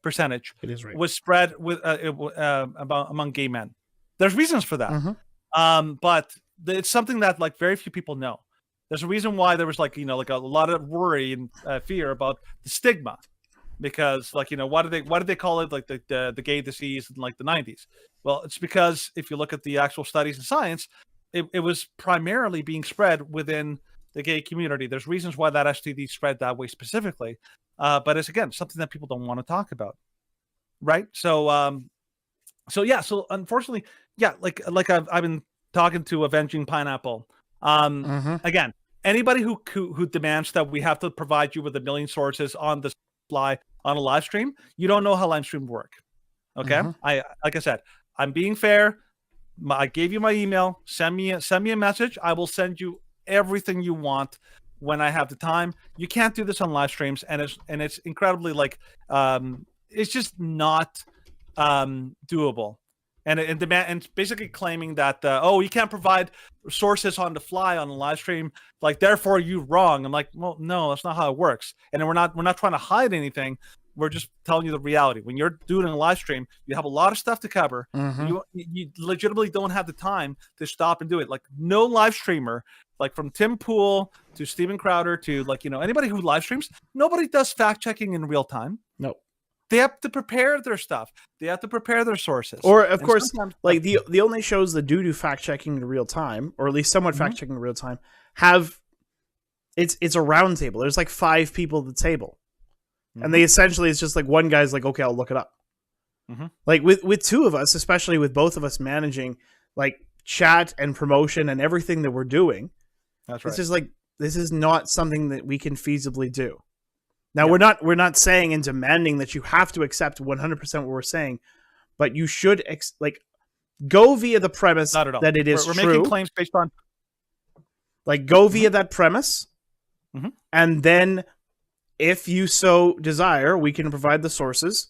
percentage. It is right. Was spread with among gay men. There's reasons for that, Mm-hmm. but it's something that like very few people know. There's a reason why there was like, you know, like a lot of worry and fear about the stigma, because like, you know, why did they call it like the gay disease in like the 90s? Well, it's because if you look at the actual studies in science, it was primarily being spread within the gay community. There's reasons why that STD spread that way specifically, but it's again something that people don't want to talk about, right? So unfortunately, like I've been talking to Avenging Pineapple. Again, anybody who demands that we have to provide you with 1 million sources on the fly on a live stream, you don't know how live streams work. Okay, like I said, I'm being fair. I gave you my email. Send me a message. I will send you everything you want when I have the time. You can't do this on live streams, and it's incredibly like it's just not doable. And basically claiming that you can't provide sources on the fly on a live stream, like therefore you're wrong. I'm like, well, no, that's not how it works. And we're not trying to hide anything. We're just telling you the reality. When you're doing a live stream, you have a lot of stuff to cover. Mm-hmm. You legitimately don't have the time to stop and do it. Like no live streamer, like from Tim Poole to Steven Crowder to like, you know, anybody who live streams, nobody does fact checking in real time. No. They have to prepare their stuff. They have to prepare their sources. Or, of course, like the only shows that do fact checking in real time, or at least somewhat fact checking in real time, have it's a round table. There's like 5 people at the table, and they essentially it's just like one guy's like, okay, I'll look it up. Like with 2 of us, especially with both of us managing like chat and promotion and everything that we're doing, that's right. It's just like this is not something that we can feasibly do. Now, we're not saying and demanding that you have to accept 100% what we're saying, but you should go via the premise that it is we're true. making claims based on go via that premise, and then if you so desire, we can provide the sources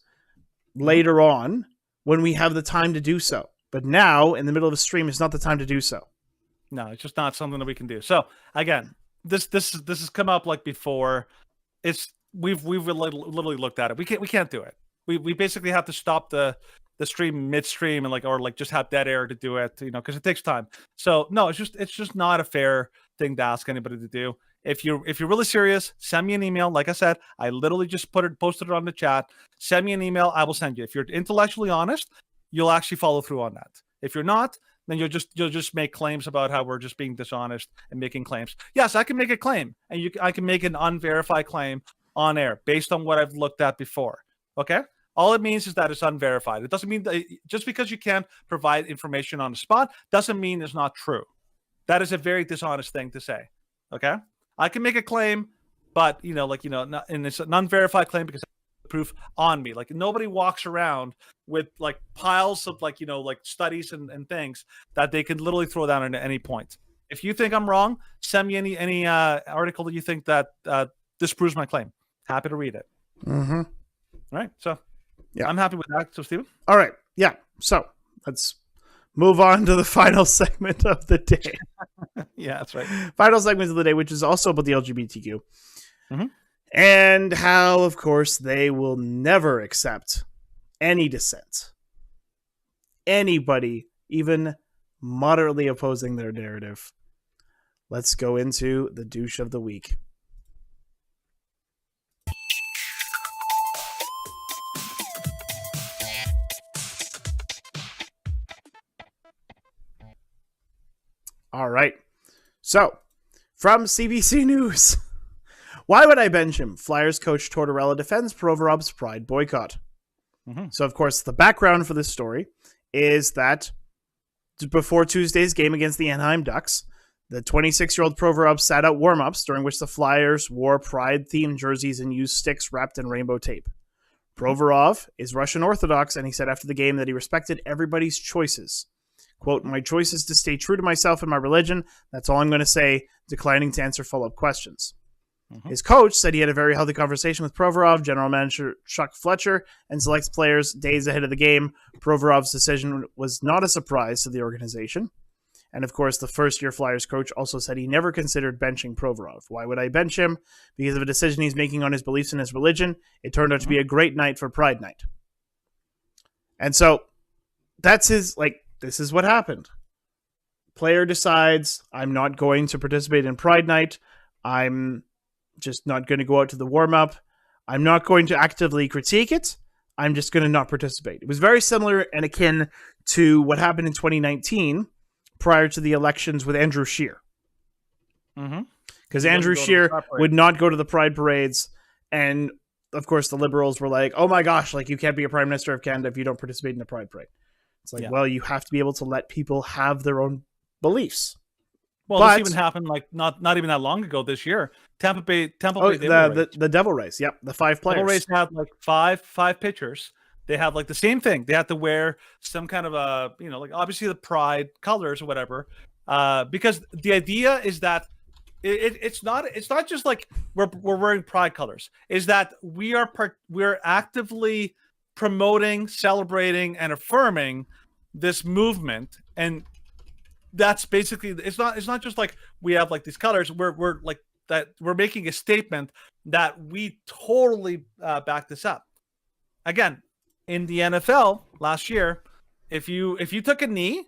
later on when we have the time to do so. But now, in the middle of a stream, is not the time to do so. No, it's just not something that we can do. So again, this has come up like before. We've literally looked at it. We can't do it. We basically have to stop the stream midstream and or just have dead air to do it, because it takes time. So no, it's just not a fair thing to ask anybody to do. If you're really serious, send me an email. Like I said, I literally just posted it on the chat. Send me an email. I will send you. If you're intellectually honest, you'll actually follow through on that. If you're not, then you'll just make claims about how we're just being dishonest and making claims. Yes, I can make a claim, and I can make an unverified claim on air based on what I've looked at before. Okay? All it means is that it's unverified. It doesn't mean that just because you can't provide information on the spot doesn't mean it's not true. That is a very dishonest thing to say. Okay? I can make a claim, but and it's an unverified claim because proof on me. Nobody walks around with piles of studies and things that they can literally throw down at any point. If you think I'm wrong, send me any article that you think that disproves my claim. Happy to read it. Mm-hmm. All right. So yeah, I'm happy with that. So Steven? All right. Yeah. So let's move on to the final segment of the day. Yeah, that's right. Final segment of the day, which is also about the LGBTQ. Mm-hmm. And how, of course, they will never accept any dissent. Anybody, even moderately opposing their narrative. Let's go into the douche of the week. All right. So, from CBC News. Why would I bench him? Flyers coach Tortorella defends Provorov's Pride boycott. Mm-hmm. So, of course, the background for this story is that before Tuesday's game against the Anaheim Ducks, the 26-year-old Provorov sat out warm-ups during which the Flyers wore Pride-themed jerseys and used sticks wrapped in rainbow tape. Provorov is Russian Orthodox, and he said after the game that he respected everybody's choices. Quote, my choice is to stay true to myself and my religion. That's all I'm going to say, declining to answer follow-up questions. Mm-hmm. His coach said he had a very healthy conversation with Provorov, general manager Chuck Fletcher, and selects players days ahead of the game. Provorov's decision was not a surprise to the organization. And of course, the first-year Flyers coach also said he never considered benching Provorov. Why would I bench him? Because of a decision he's making on his beliefs and his religion. It turned out to be a great night for Pride Night. And so, that's his, this is what happened. Player decides, I'm not going to participate in Pride Night. I'm just not going to go out to the warm-up. I'm not going to actively critique it. I'm just going to not participate. It was very similar and akin to what happened in 2019 prior to the elections with Andrew Scheer. Because Andrew Scheer would not go to the Pride parades, and of course the Liberals were like, oh my gosh, you can't be a Prime Minister of Canada if you don't participate in the Pride parade. It's well, you have to be able to let people have their own beliefs. Well, this even happened not even that long ago this year. Tampa Bay the Devil Rays. Yep, the 5 players. Devil Rays had five pitchers. They had the same thing. They had to wear some kind of obviously the Pride colors or whatever. Because the idea is that it's not just we're wearing Pride colors. Is that we're actively promoting, celebrating, and affirming this movement. And that's basically, it's not just we have these colors. We're making a statement that we totally back this up. Again, in the NFL last year, if you took a knee,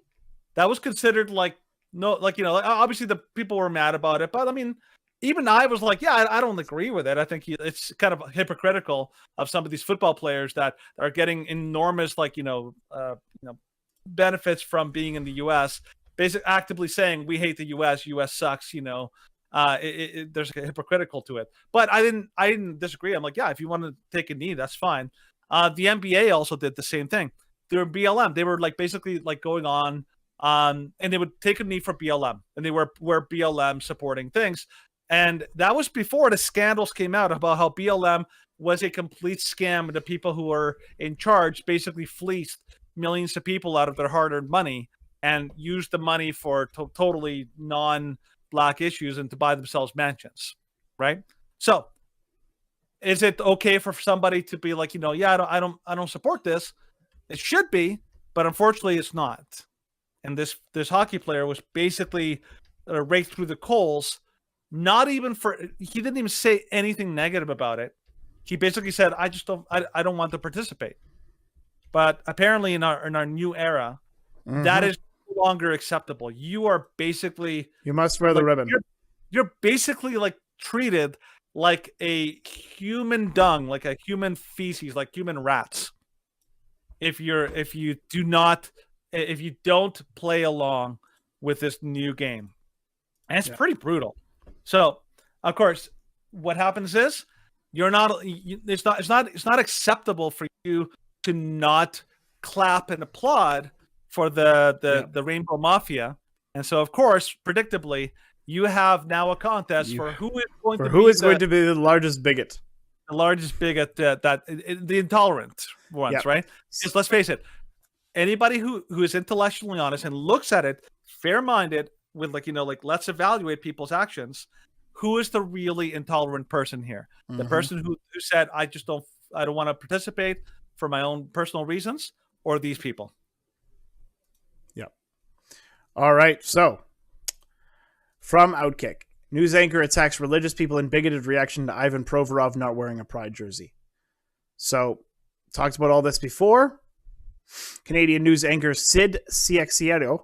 that was considered obviously the people were mad about it, but I mean, even I was I don't agree with it. I think it's kind of hypocritical of some of these football players that are getting enormous benefits from being in the U.S. Basically, actively saying we hate the U.S. U.S. sucks. There's a hypocritical to it. But I didn't disagree. I'm if you want to take a knee, that's fine. The NBA also did the same thing. They were BLM. They were basically going on, and they would take a knee for BLM, and they were BLM supporting things. And that was before the scandals came out about how BLM was a complete scam, and the people who were in charge basically fleeced millions of people out of their hard-earned money and used the money for totally non-black issues and to buy themselves mansions, right? So, is it okay for somebody to be I don't support this? It should be, but unfortunately, it's not. And this hockey player was basically raked through the coals. Not even he didn't even say anything negative about it. He basically said, I don't want to participate. But apparently in our new era, that is no longer acceptable. You are basically, you must wear the ribbon. You're basically like treated like a human dung, like a human feces, like human rats. If you don't play along with this new game. And it's pretty brutal. So, of course, what happens is it's not acceptable for you to not clap and applaud for the Rainbow Mafia. And so, of course, predictably, you have now a contest for who is going to be the largest bigot. The largest bigot, the intolerant ones, right? Because let's face it, anybody who is intellectually honest and looks at it fair-minded with let's evaluate people's actions. Who is the really intolerant person here? The person who said, I don't want to participate for my own personal reasons, or these people? Yep. All right. So from Outkick, news anchor attacks religious people in bigoted reaction to Ivan Provorov not wearing a Pride jersey. So talked about all this before. Canadian news anchor Sid Ciaxiero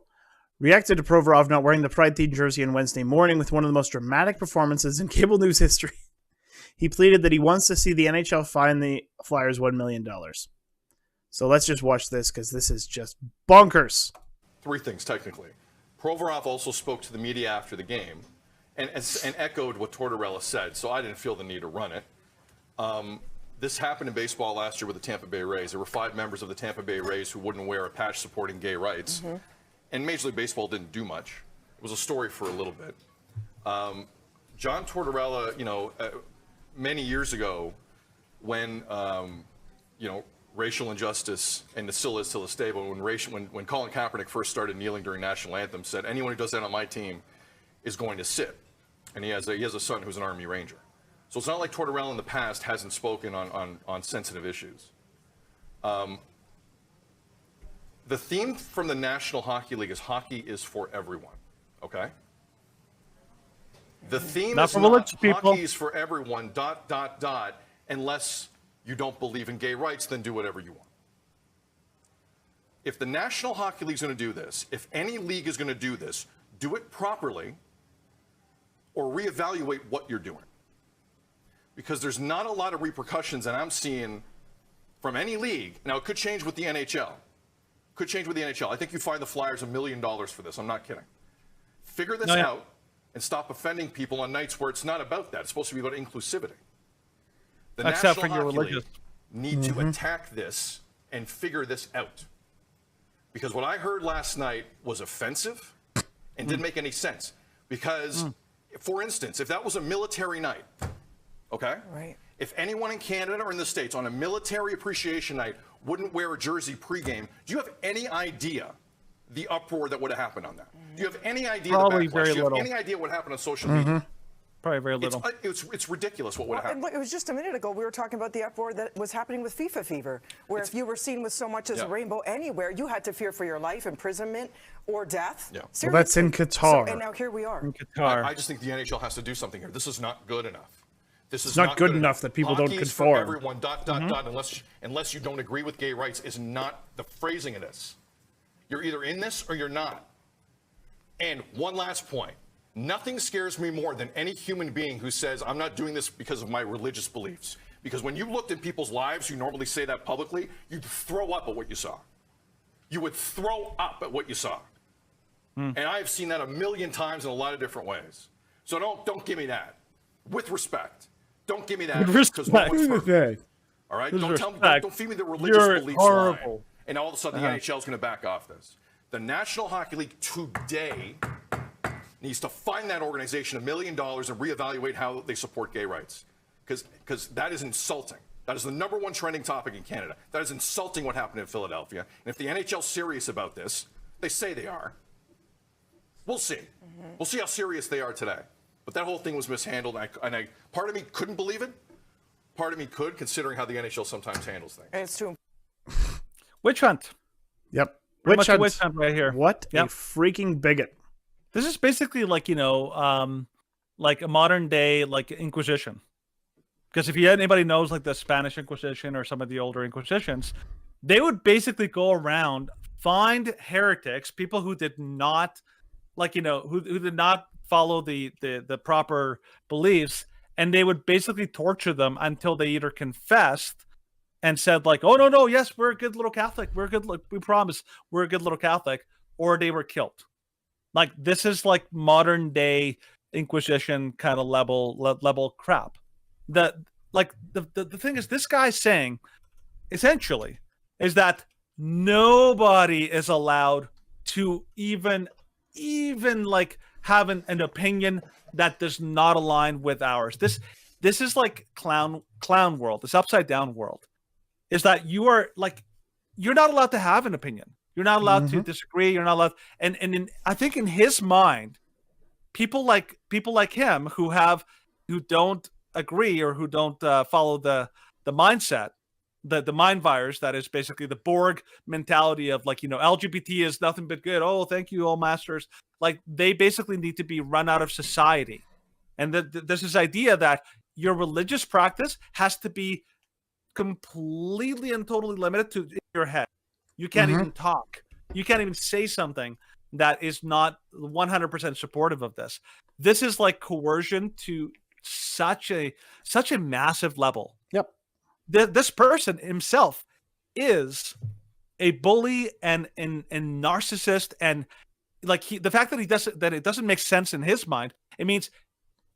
reacted to Provorov not wearing the Pride-themed jersey on Wednesday morning with one of the most dramatic performances in cable news history. He pleaded that he wants to see the NHL fine the Flyers $1 million. So let's just watch this because this is just bonkers. Three things, technically. Provorov also spoke to the media after the game and echoed what Tortorella said, so I didn't feel the need to run it. This happened in baseball last year with the Tampa Bay Rays. There were 5 members of the Tampa Bay Rays who wouldn't wear a patch supporting gay rights. And Major League Baseball didn't do much. It was a story for a little bit. John Tortorella, many years ago, when racial injustice, and it still is till this day, but when Colin Kaepernick first started kneeling during national anthem, said anyone who does that on my team is going to sit. And he has a son who's an Army Ranger. So it's not like Tortorella in the past hasn't spoken on sensitive issues. The theme from the National Hockey League is hockey is for everyone, okay? The theme is not hockey is for everyone, ... unless you don't believe in gay rights, then do whatever you want. If the National Hockey League is going to do this, if any league is going to do this, do it properly or reevaluate what you're doing. Because there's not a lot of repercussions that I'm seeing from any league. Now, it could change with the NHL. I think you fine the Flyers $1 million for this. I'm not kidding. Figure this out and stop offending people on nights where it's not about that. It's supposed to be about inclusivity. The National Hockey League need to attack this and figure this out. Because what I heard last night was offensive and didn't make any sense. Because, for instance, if that was a military night, okay? Right. If anyone in Canada or in the States on a military appreciation night wouldn't wear a jersey pregame, do you have any idea the uproar that would have happened on that? Do you have any idea the backlash? Do you have any idea what happened on social media? Probably very little. It's ridiculous what would happen. It was just a minute ago we were talking about the uproar that was happening with FIFA fever, where if you were seen with so much as a rainbow anywhere, you had to fear for your life, imprisonment, or death. Yeah. Well, that's in Qatar. So, and now here we are. In Qatar. I just think the NHL has to do something here. This is not good enough. This is not good enough that people don't conform. For everyone, ... unless you don't agree with gay rights is not the phrasing of this. You're either in this or you're not. And one last point. Nothing scares me more than any human being who says, I'm not doing this because of my religious beliefs. Because when you looked at people's lives who normally say that publicly, you'd throw up at what you saw. You would throw up at what you saw. And I've seen that a million times in a lot of different ways. So don't give me that. With respect. Don't give me that. Because no one's perfect. All right? Don't feed me the religious beliefs line. And all of a sudden the NHL is going to back off this. The National Hockey League today needs to fine that organization $1 million and reevaluate how they support gay rights. Because that is insulting. That is the #1 trending topic in Canada. That is insulting what happened in Philadelphia. And if the NHL is serious about this, they say they are. We'll see. We'll see how serious they are today. But that whole thing was mishandled. And part of me couldn't believe it. Part of me could, considering how the NHL sometimes handles things. And it's true. Witch hunt. Yep. Pretty much a witch hunt right here. What a freaking bigot. This is basically like, like a modern day like Inquisition. Because if anybody knows like the Spanish Inquisition or some of the older Inquisitions, they would basically go around, find heretics, people who did not who did not follow the proper beliefs, and they would basically torture them until they either confessed and said like, oh no, yes, we're a good little Catholic, we promise we're a good little Catholic, or they were killed. Like this is like modern day Inquisition kind of level crap. The thing is, this guy's saying essentially is that nobody is allowed to even like have an opinion that does not align with ours. This is like clown world, this upside down world, is that you're not allowed to have an opinion. You're not allowed to disagree. You're not allowed. And I think in his mind, people like him who don't agree or who don't follow the mindset, the mind virus that is basically the Borg mentality of like, LGBT is nothing but good. Oh, thank you, all masters. Like they basically need to be run out of society. And there's this idea that your religious practice has to be completely and totally limited to your head. You can't even talk. You can't even say something that is not 100% supportive of this. This is like coercion to such a massive level. Yep. This person himself is a bully and narcissist, and like the fact that it doesn't make sense in his mind, it means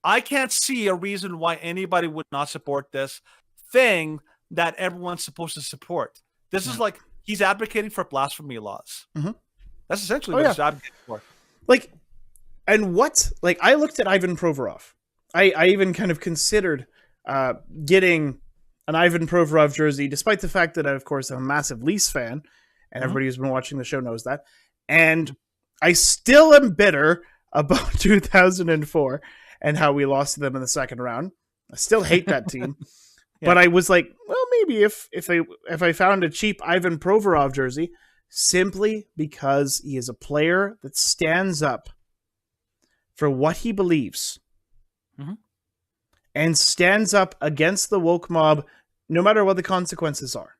I can't see a reason why anybody would not support this thing that everyone's supposed to support. This is like he's advocating for blasphemy laws. That's essentially what he's advocating for. Like, and what? Like, I looked at Ivan Provorov. I even kind of considered getting an Ivan Provorov jersey, despite the fact that I, of course, am a massive Leafs fan, and everybody who's been watching the show knows that. And I still am bitter about 2004 and how we lost to them in the second round. I still hate that team. But I was like, well, maybe if I found a cheap Ivan Provorov jersey, simply because he is a player that stands up for what he believes and stands up against the woke mob, no matter what the consequences are.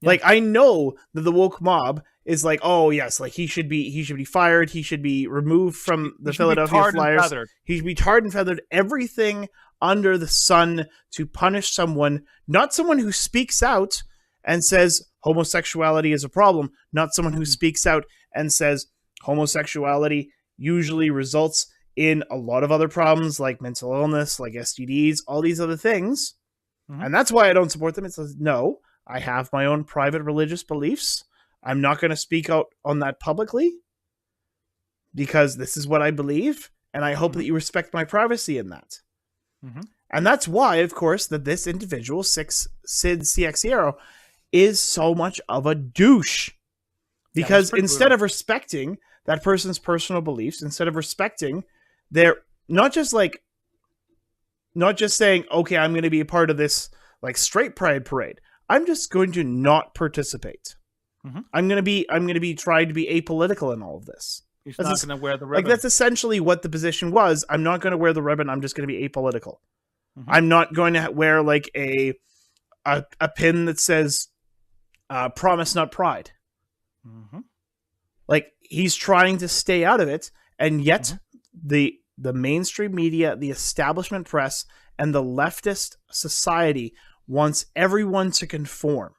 Like, I know that the woke mob is like, oh yes, like he should be fired. He should be removed from the Philadelphia Flyers. He should be tarred and feathered. Everything under the sun to punish someone, not someone who speaks out and says homosexuality is a problem, not someone who speaks out and says homosexuality usually results in a lot of other problems like mental illness, like STDs, all these other things. And that's why I don't support them. It says, no, I have my own private religious beliefs. I'm not going to speak out on that publicly because this is what I believe, and I hope that you respect my privacy in that. And that's why, of course, that this individual, Sid CXero, is so much of a douche. Because instead of respecting that person's personal beliefs, instead of respecting their, not just saying, okay, I'm going to be a part of this like straight pride parade. I'm just going to not participate. I'm going to be trying to be apolitical in all of this. He's not going to wear the ribbon. Like, that's essentially what the position was. I'm not going to wear the ribbon. I'm just going to be apolitical. I'm not going to wear like a pin that says promise not pride. Like, he's trying to stay out of it, and yet the mainstream media, the establishment press, and the leftist society wants everyone to conform.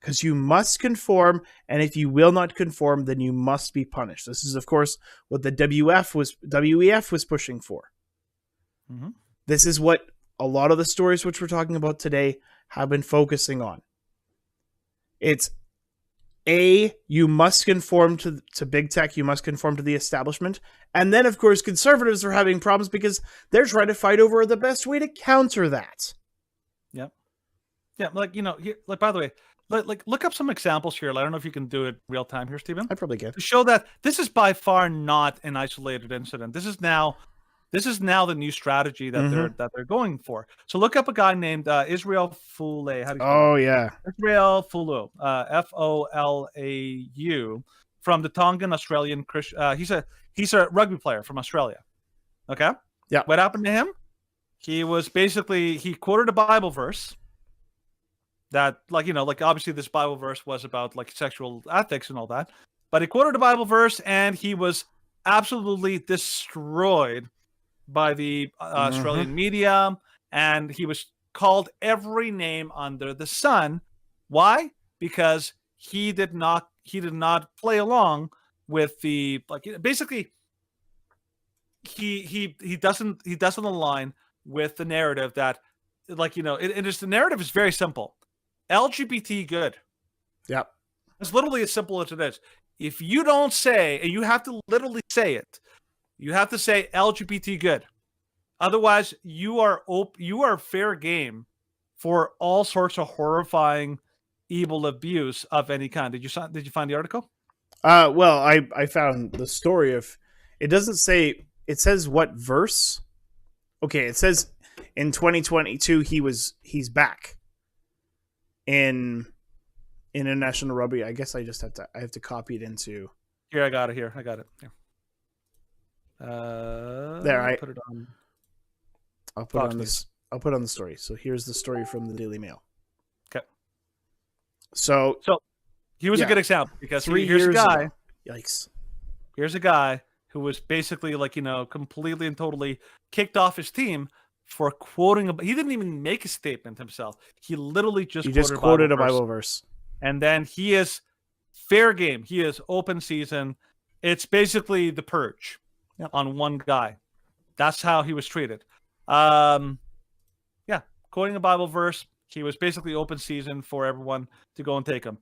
Because you must conform, and if you will not conform, then you must be punished. This is, of course, what the WEF was pushing for. This is what a lot of the stories which we're talking about today have been focusing on. It's you must conform to big tech, you must conform to the establishment. And then, of course, conservatives are having problems because they're trying to fight over the best way to counter that. Yeah, like, like, by the way, like look up some examples here. I don't know if you can do it real time here, Stephen. I probably can. To show that this is by far not an isolated incident. This is now This is now the new strategy that they're going for. So look up a guy named Israel Foule. How do you spell that? yeah. Israel Folau, Folau, from the Tongan Australian Christian. He's a rugby player from Australia. Okay. Yeah. What happened to him? He quoted a Bible verse that, like obviously this Bible verse was about like sexual ethics and all that, but he quoted a Bible verse and he was absolutely destroyed by the Australian media, and he was called every name under the sun. Why? Because he did not play along with the basically he doesn't align with the narrative that the narrative is very simple. LGBT good. Yep. It's literally as simple as it is. If you don't say, and you have to literally say it, you have to say LGBT good. Otherwise, you are fair game for all sorts of horrifying, evil abuse of any kind. Did you find the article? Well, I found the story of. It doesn't say. It says what verse. Okay, it says in 2022 he's back in international rugby. I guess I have to copy it into. Here, I got it. Here. There, I put it on. I'll put on this. I'll put on the story. So here's the story from the Daily Mail. Okay. So he was a good example because here's a guy. Yikes. Here's a guy who was basically completely and totally kicked off his team for quoting. He didn't even make a statement himself. He literally just quoted a Bible verse. And then he is fair game. He is open season. It's basically the purge on one guy. That's how he was treated. Quoting a Bible verse. He was basically open season for everyone to go and take him.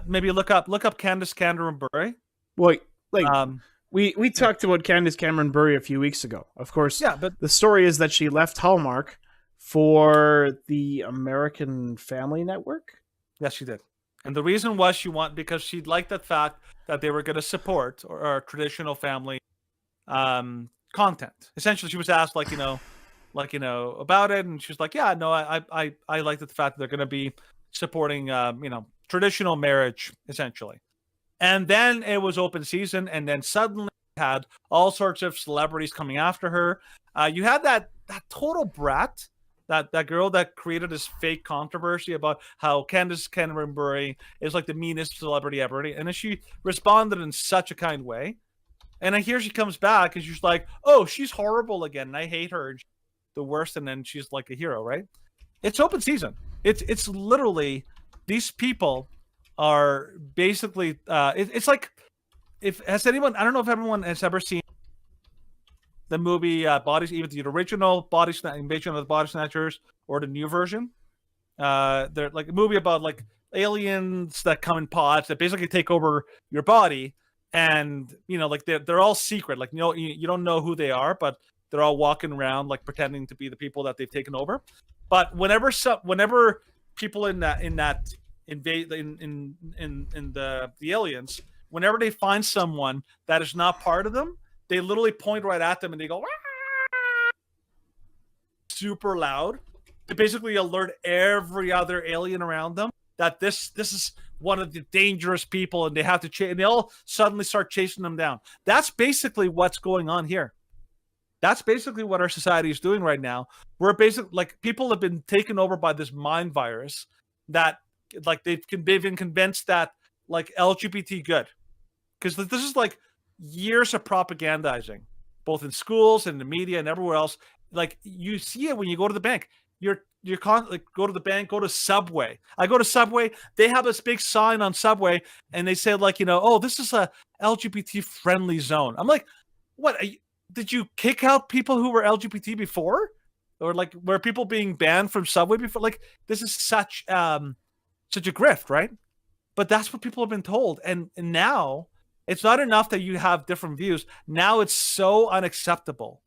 Maybe look up Candace Cameron Bure. Well, we talked about Candace Cameron Bure a few weeks ago. Of course, but the story is that she left Hallmark for the American Family Network. Yes, she did. And the reason was because she liked the fact that they were going to support our traditional family content. Essentially, she was asked about it, and she was like, "Yeah, no, I like the fact that they're going to be supporting traditional marriage, essentially." And then it was open season, and then suddenly you had all sorts of celebrities coming after her. You had that total brat. That girl that created this fake controversy about how Candace Cameron Bure is like the meanest celebrity ever. And then she responded in such a kind way. And then here she comes back and she's like, oh, she's horrible again. And I hate her. And she's the worst. And then she's like a hero, right? It's open season. It's literally, these people are basically, it's like, I don't know if everyone has ever seen the movie either the original Invasion of the Body Snatchers or the new version. They're like a movie about like aliens that come in pods that basically take over your body, and they're all secret. Like you don't know who they are, but they're all walking around like pretending to be the people that they've taken over. But whenever people in the aliens, whenever they find someone that is not part of them, they literally point right at them and they go super loud to basically alert every other alien around them that this is one of the dangerous people, and they have to and they all suddenly start chasing them down. That's basically what's going on here. That's basically what our society is doing right now. We're basically people have been taken over by this mind virus that they've been convinced that LGBT good, because this is years of propagandizing, both in schools and the media and everywhere else. You see it when you go to the bank. Go to the bank, go to Subway. I go to Subway. They have this big sign on Subway, and they say oh, this is a LGBT friendly zone. I'm like, what? Did you kick out people who were LGBT before, or were people being banned from Subway before? This is such a grift, right? But that's what people have been told, and now. It's not enough that you have different views. Now it's so unacceptable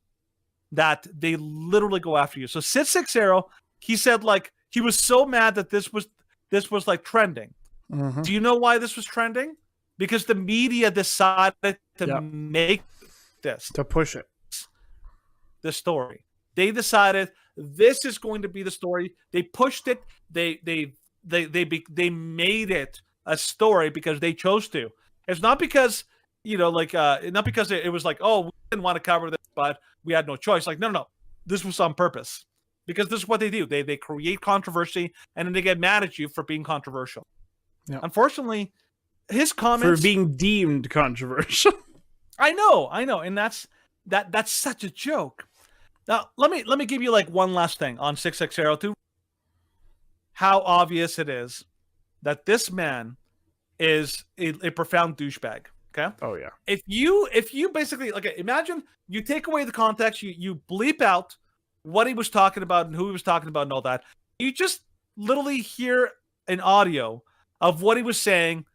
that they literally go after you. So Sid60, he said he was so mad that this was trending. Mm-hmm. Do you know why this was trending? Because the media decided to make this, to push it. the story. They decided this is going to be the story. They pushed it. They made it a story because they chose to. It's not because not because it was like, oh, we didn't want to cover this, but we had no choice. Like, no. This was on purpose because this is what they do. They create controversy and then they get mad at you for being controversial. Yeah. Unfortunately, his comments for being deemed controversial. I know, and that's such a joke. Now, let me give you like one last thing on 660 how obvious it is that this man is a profound douchebag. Okay. Oh yeah. If you basically imagine you take away the context, you bleep out what he was talking about and who he was talking about and all that. You just literally hear an audio of what he was saying,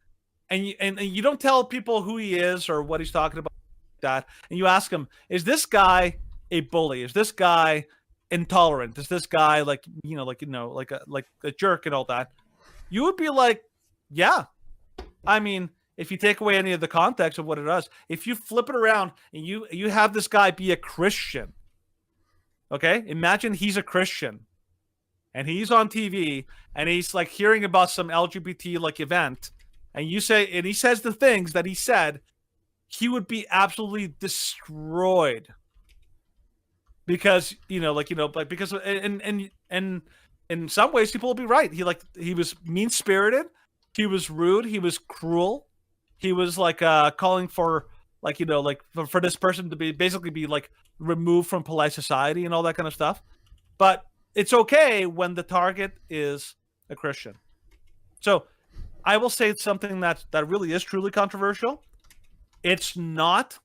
and you don't tell people who he is or what he's talking about. That, and you ask him, is this guy a bully? Is this guy intolerant? Is this guy like a jerk and all that? You would be like, yeah. I mean, if you take away any of the context of what it does, if you flip it around and you have this guy be a Christian, okay? Imagine he's a Christian and he's on TV and he's like hearing about some LGBT like event, and he says the things that he said, he would be absolutely destroyed because because in some ways people will be right. He was mean spirited, he was rude, he was cruel, he was calling for for this person to be like removed from polite society and all that kind of stuff. But it's okay when the target is a Christian. So I will say something that really is truly controversial. It's not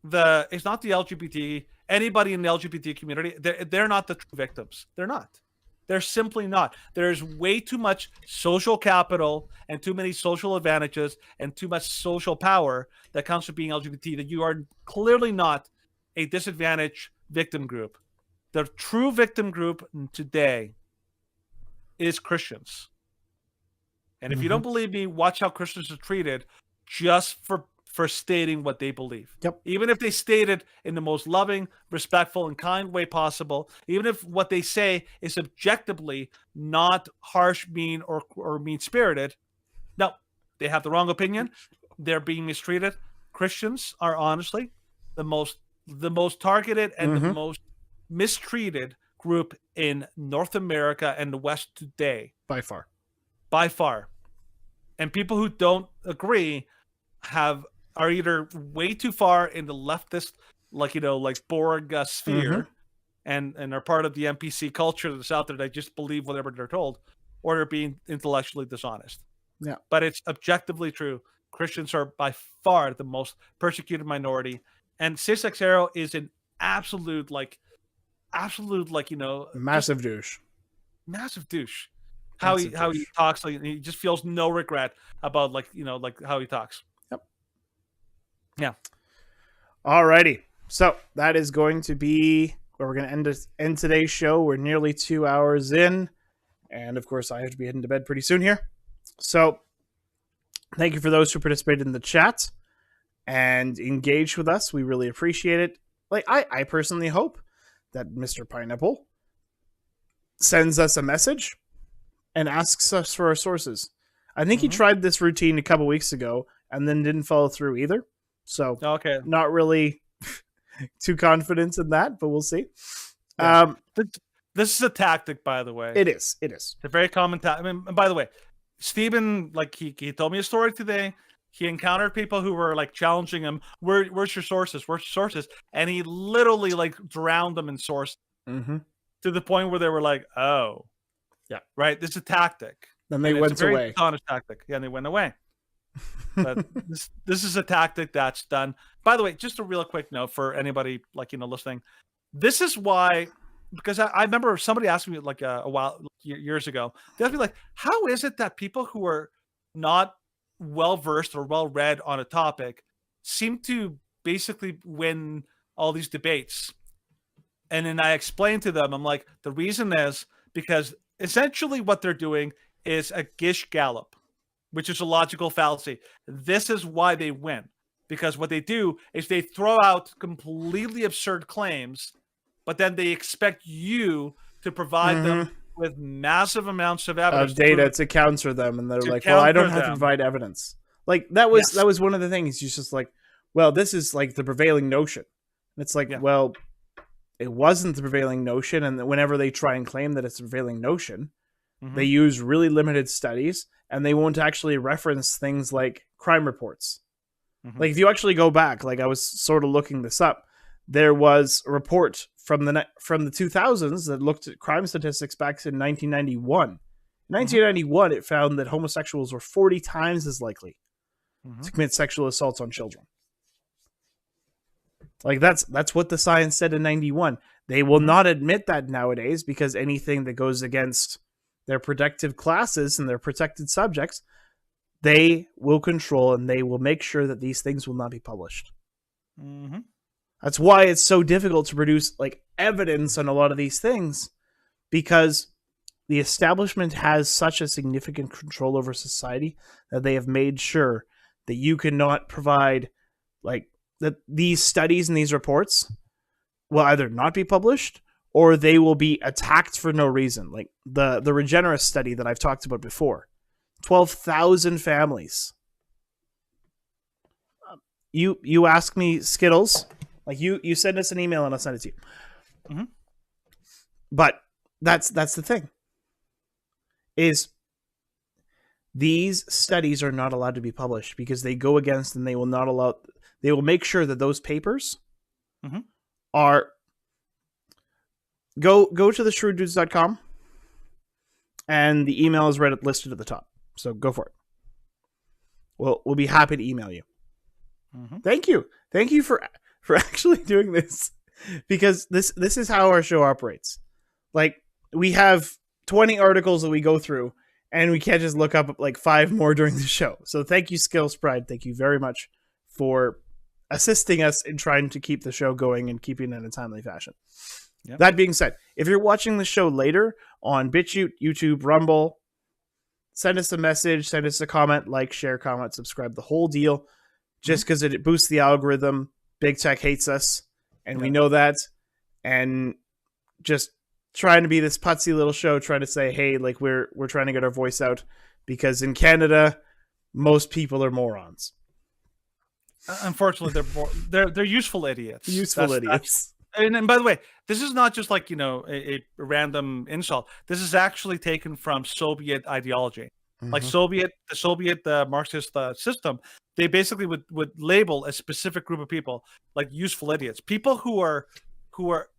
the LGBT, anybody in the LGBT community. They're not the true victims. They're not. They're simply not. There's way too much social capital and too many social advantages and too much social power that comes from being LGBT that you are clearly not a disadvantaged victim group. The true victim group today is Christians. And if you don't believe me, watch how Christians are treated just for stating what they believe. Yep. Even if they state it in the most loving, respectful, and kind way possible, even if what they say is objectively not harsh, mean, or mean-spirited, no, they have the wrong opinion. They're being mistreated. Christians are honestly the most targeted and the most mistreated group in North America and the West today. By far. By far. And people who don't agree are either way too far in the leftist, Borg sphere, and are part of the NPC culture that's out there that just believe whatever they're told, or they're being intellectually dishonest. Yeah. But it's objectively true. Christians are by far the most persecuted minority, and 660 is an absolute massive douche. Massive douche. How he talks, he just feels no regret about how he talks. Yeah. Alrighty. So that is going to be where we're going to end today's show. We're nearly 2 hours in. And of course, I have to be heading to bed pretty soon here. So thank you for those who participated in the chat and engaged with us. We really appreciate it. I personally hope that Mr. Pineapple sends us a message and asks us for our sources. I think he tried this routine a couple weeks ago and then didn't follow through either. So okay, not really too confident in that, but we'll see. Yeah. This is a tactic, by the way. It is. It's a very common tactic. I mean, by the way, Stephen, he told me a story today. He encountered people who were challenging him. Where's your sources? Where's your sources? And he literally drowned them in source to the point where they were like, oh, yeah, right. This is a tactic. Then they went away. Honest tactic. Yeah, and they went away. But this is a tactic that's done. By the way, just a real quick note for anybody listening. This is why, because I remember somebody asked me a while years ago. They asked me how is it that people who are not well versed or well read on a topic seem to basically win all these debates? And then I explained to them, I'm like, the reason is because essentially what they're doing is a Gish Gallop, which is a logical fallacy. This is why they win. Because what they do is they throw out completely absurd claims but then they expect you to provide them with massive amounts of evidence, of data to counter them, and they're like, "Well, I don't have to provide evidence." Like that was one of the things. He's just like, "Well, this is like the prevailing notion." And it's like, well, it wasn't the prevailing notion, and whenever they try and claim that it's the prevailing notion, they use really limited studies, and they won't actually reference things like crime reports. Like if you actually go back, like I was sort of looking this up, there was a report from the 2000s that looked at crime statistics back in 1991. In 1991, it found that homosexuals were 40 times as likely to commit sexual assaults on children. Like that's what the science said in 91. They will not admit that nowadays, because anything that goes against their protected classes and their protected subjects, they will control, and they will make sure that these things will not be published. That's why it's so difficult to produce like evidence on a lot of these things, because the establishment has such a significant control over society that they have made sure that you cannot provide like that these studies and these reports will either not be published or they will be attacked for no reason. Like the Regeneris study that I've talked about before, 12,000 families. You ask me, Skittles, like you send us an email and I'll send it to you. But that's the thing, is these studies are not allowed to be published because they go against, and they will not allow. They will make sure that those papers are go to the shrewddudes.com, and the email is listed at the top. So go for it. We'll be happy to email you. Thank you for actually doing this, because this is how our show operates. Like we have 20 articles that we go through, and we can't just look up like 5 more during the show. So thank you, Skills Pride. Thank you very much for assisting us in trying to keep the show going and keeping it in a timely fashion. That being said, if you're watching the show later on BitChute, YouTube, Rumble, send us a message, send us a comment, like, share, comment, subscribe, the whole deal. Just because it boosts the algorithm. Big tech hates us, and we know that. And just trying to be this putsy little show, trying to say, hey, like we're trying to get our voice out, because in Canada, most people are morons. Unfortunately, they're useful idiots. Idiots. And by the way, this is not just like, a random insult. This is actually taken from Soviet ideology. Like the Marxist system, they basically would label a specific group of people like useful idiots, people who are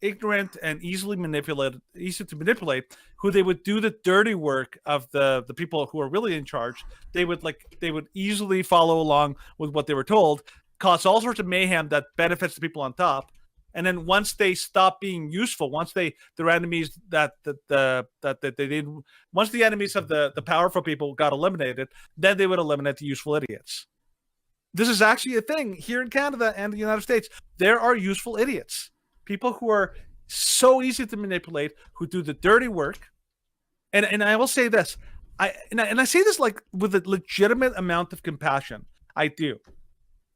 ignorant and easy to manipulate, who they would do the dirty work of the people who are really in charge. They would easily follow along with what they were told, cause all sorts of mayhem that benefits the people on top. And then once they stop being useful, once their enemies once the enemies of the powerful people got eliminated, then they would eliminate the useful idiots. This is actually a thing here in Canada and the United States. There are useful idiots, people who are so easy to manipulate, who do the dirty work. And I will say this, I say this like with a legitimate amount of compassion. I do.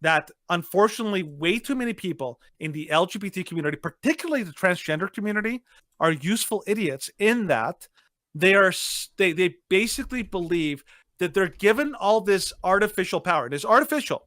That unfortunately way too many people in the LGBT community, particularly the transgender community, are useful idiots in that they basically believe that they're given all this artificial power. It is artificial.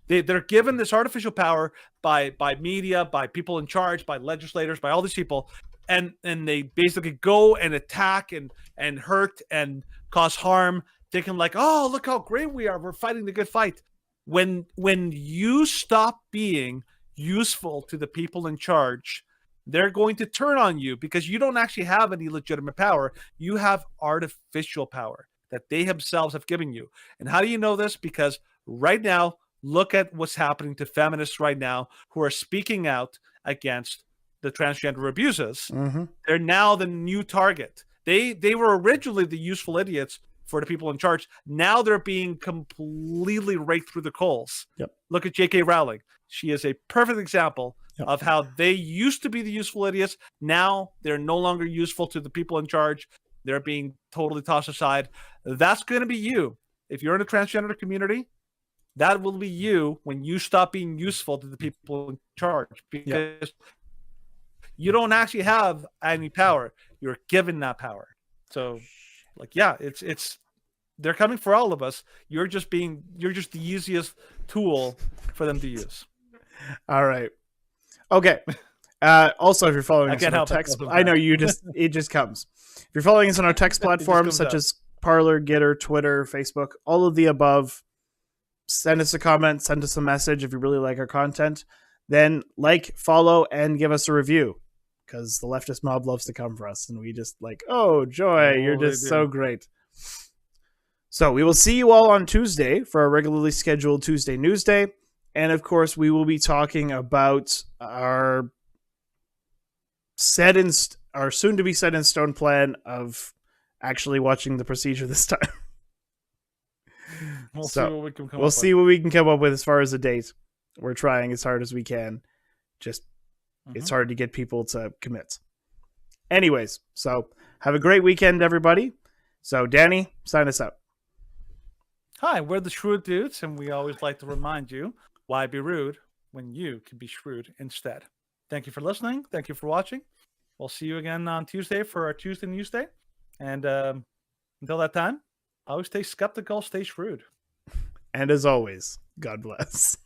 They're given this artificial power by media, by people in charge, by legislators, by all these people, and they basically go and attack and hurt and cause harm, thinking like, oh, look how great we are. We're fighting the good fight. When you stop being useful to the people in charge, they're going to turn on you, because you don't actually have any legitimate power. You have artificial power that they themselves have given you. And how do you know this? Because right now, look at what's happening to feminists right now who are speaking out against the transgender abuses. They're now the new target. They were originally the useful idiots for the people in charge. Now they're being completely raked through the coals. Look at J.K. Rowling. She is a perfect example of how they used to be the useful idiots. Now they're no longer useful to the people in charge. They're being totally tossed aside. That's going to be you. If you're in the transgender community, that will be you when you stop being useful to the people in charge, because You don't actually have any power. You're given that power. So, like, yeah, it's they're coming for all of us. You're just the easiest tool for them to use. All right. Okay. Also, if you're following us on our text, I know it just comes. If you're following us on our text platforms such as Parler, Gitter, Twitter, Facebook, all of the above, send us a comment, send us a message if you really like our content. Then like, follow, and give us a review, because the leftist mob loves to come for us, and we just like, oh, joy, you're just so great. So we will see you all on Tuesday for our regularly scheduled Tuesday News Day. And of course, we will be talking about our soon to be set in stone plan of actually watching the procedure this time. We'll see what we can come up with as far as a date. We're trying as hard as we can. Just it's hard to get people to commit. Anyways, so have a great weekend, everybody. So Danny, sign us out. Hi, we're the Shrewd Dudes, and we always like to remind you, why be rude when you can be shrewd instead? Thank you for listening. Thank you for watching. We'll see you again on Tuesday for our Tuesday News Day. And until that time, always stay skeptical, stay shrewd. And as always, God bless.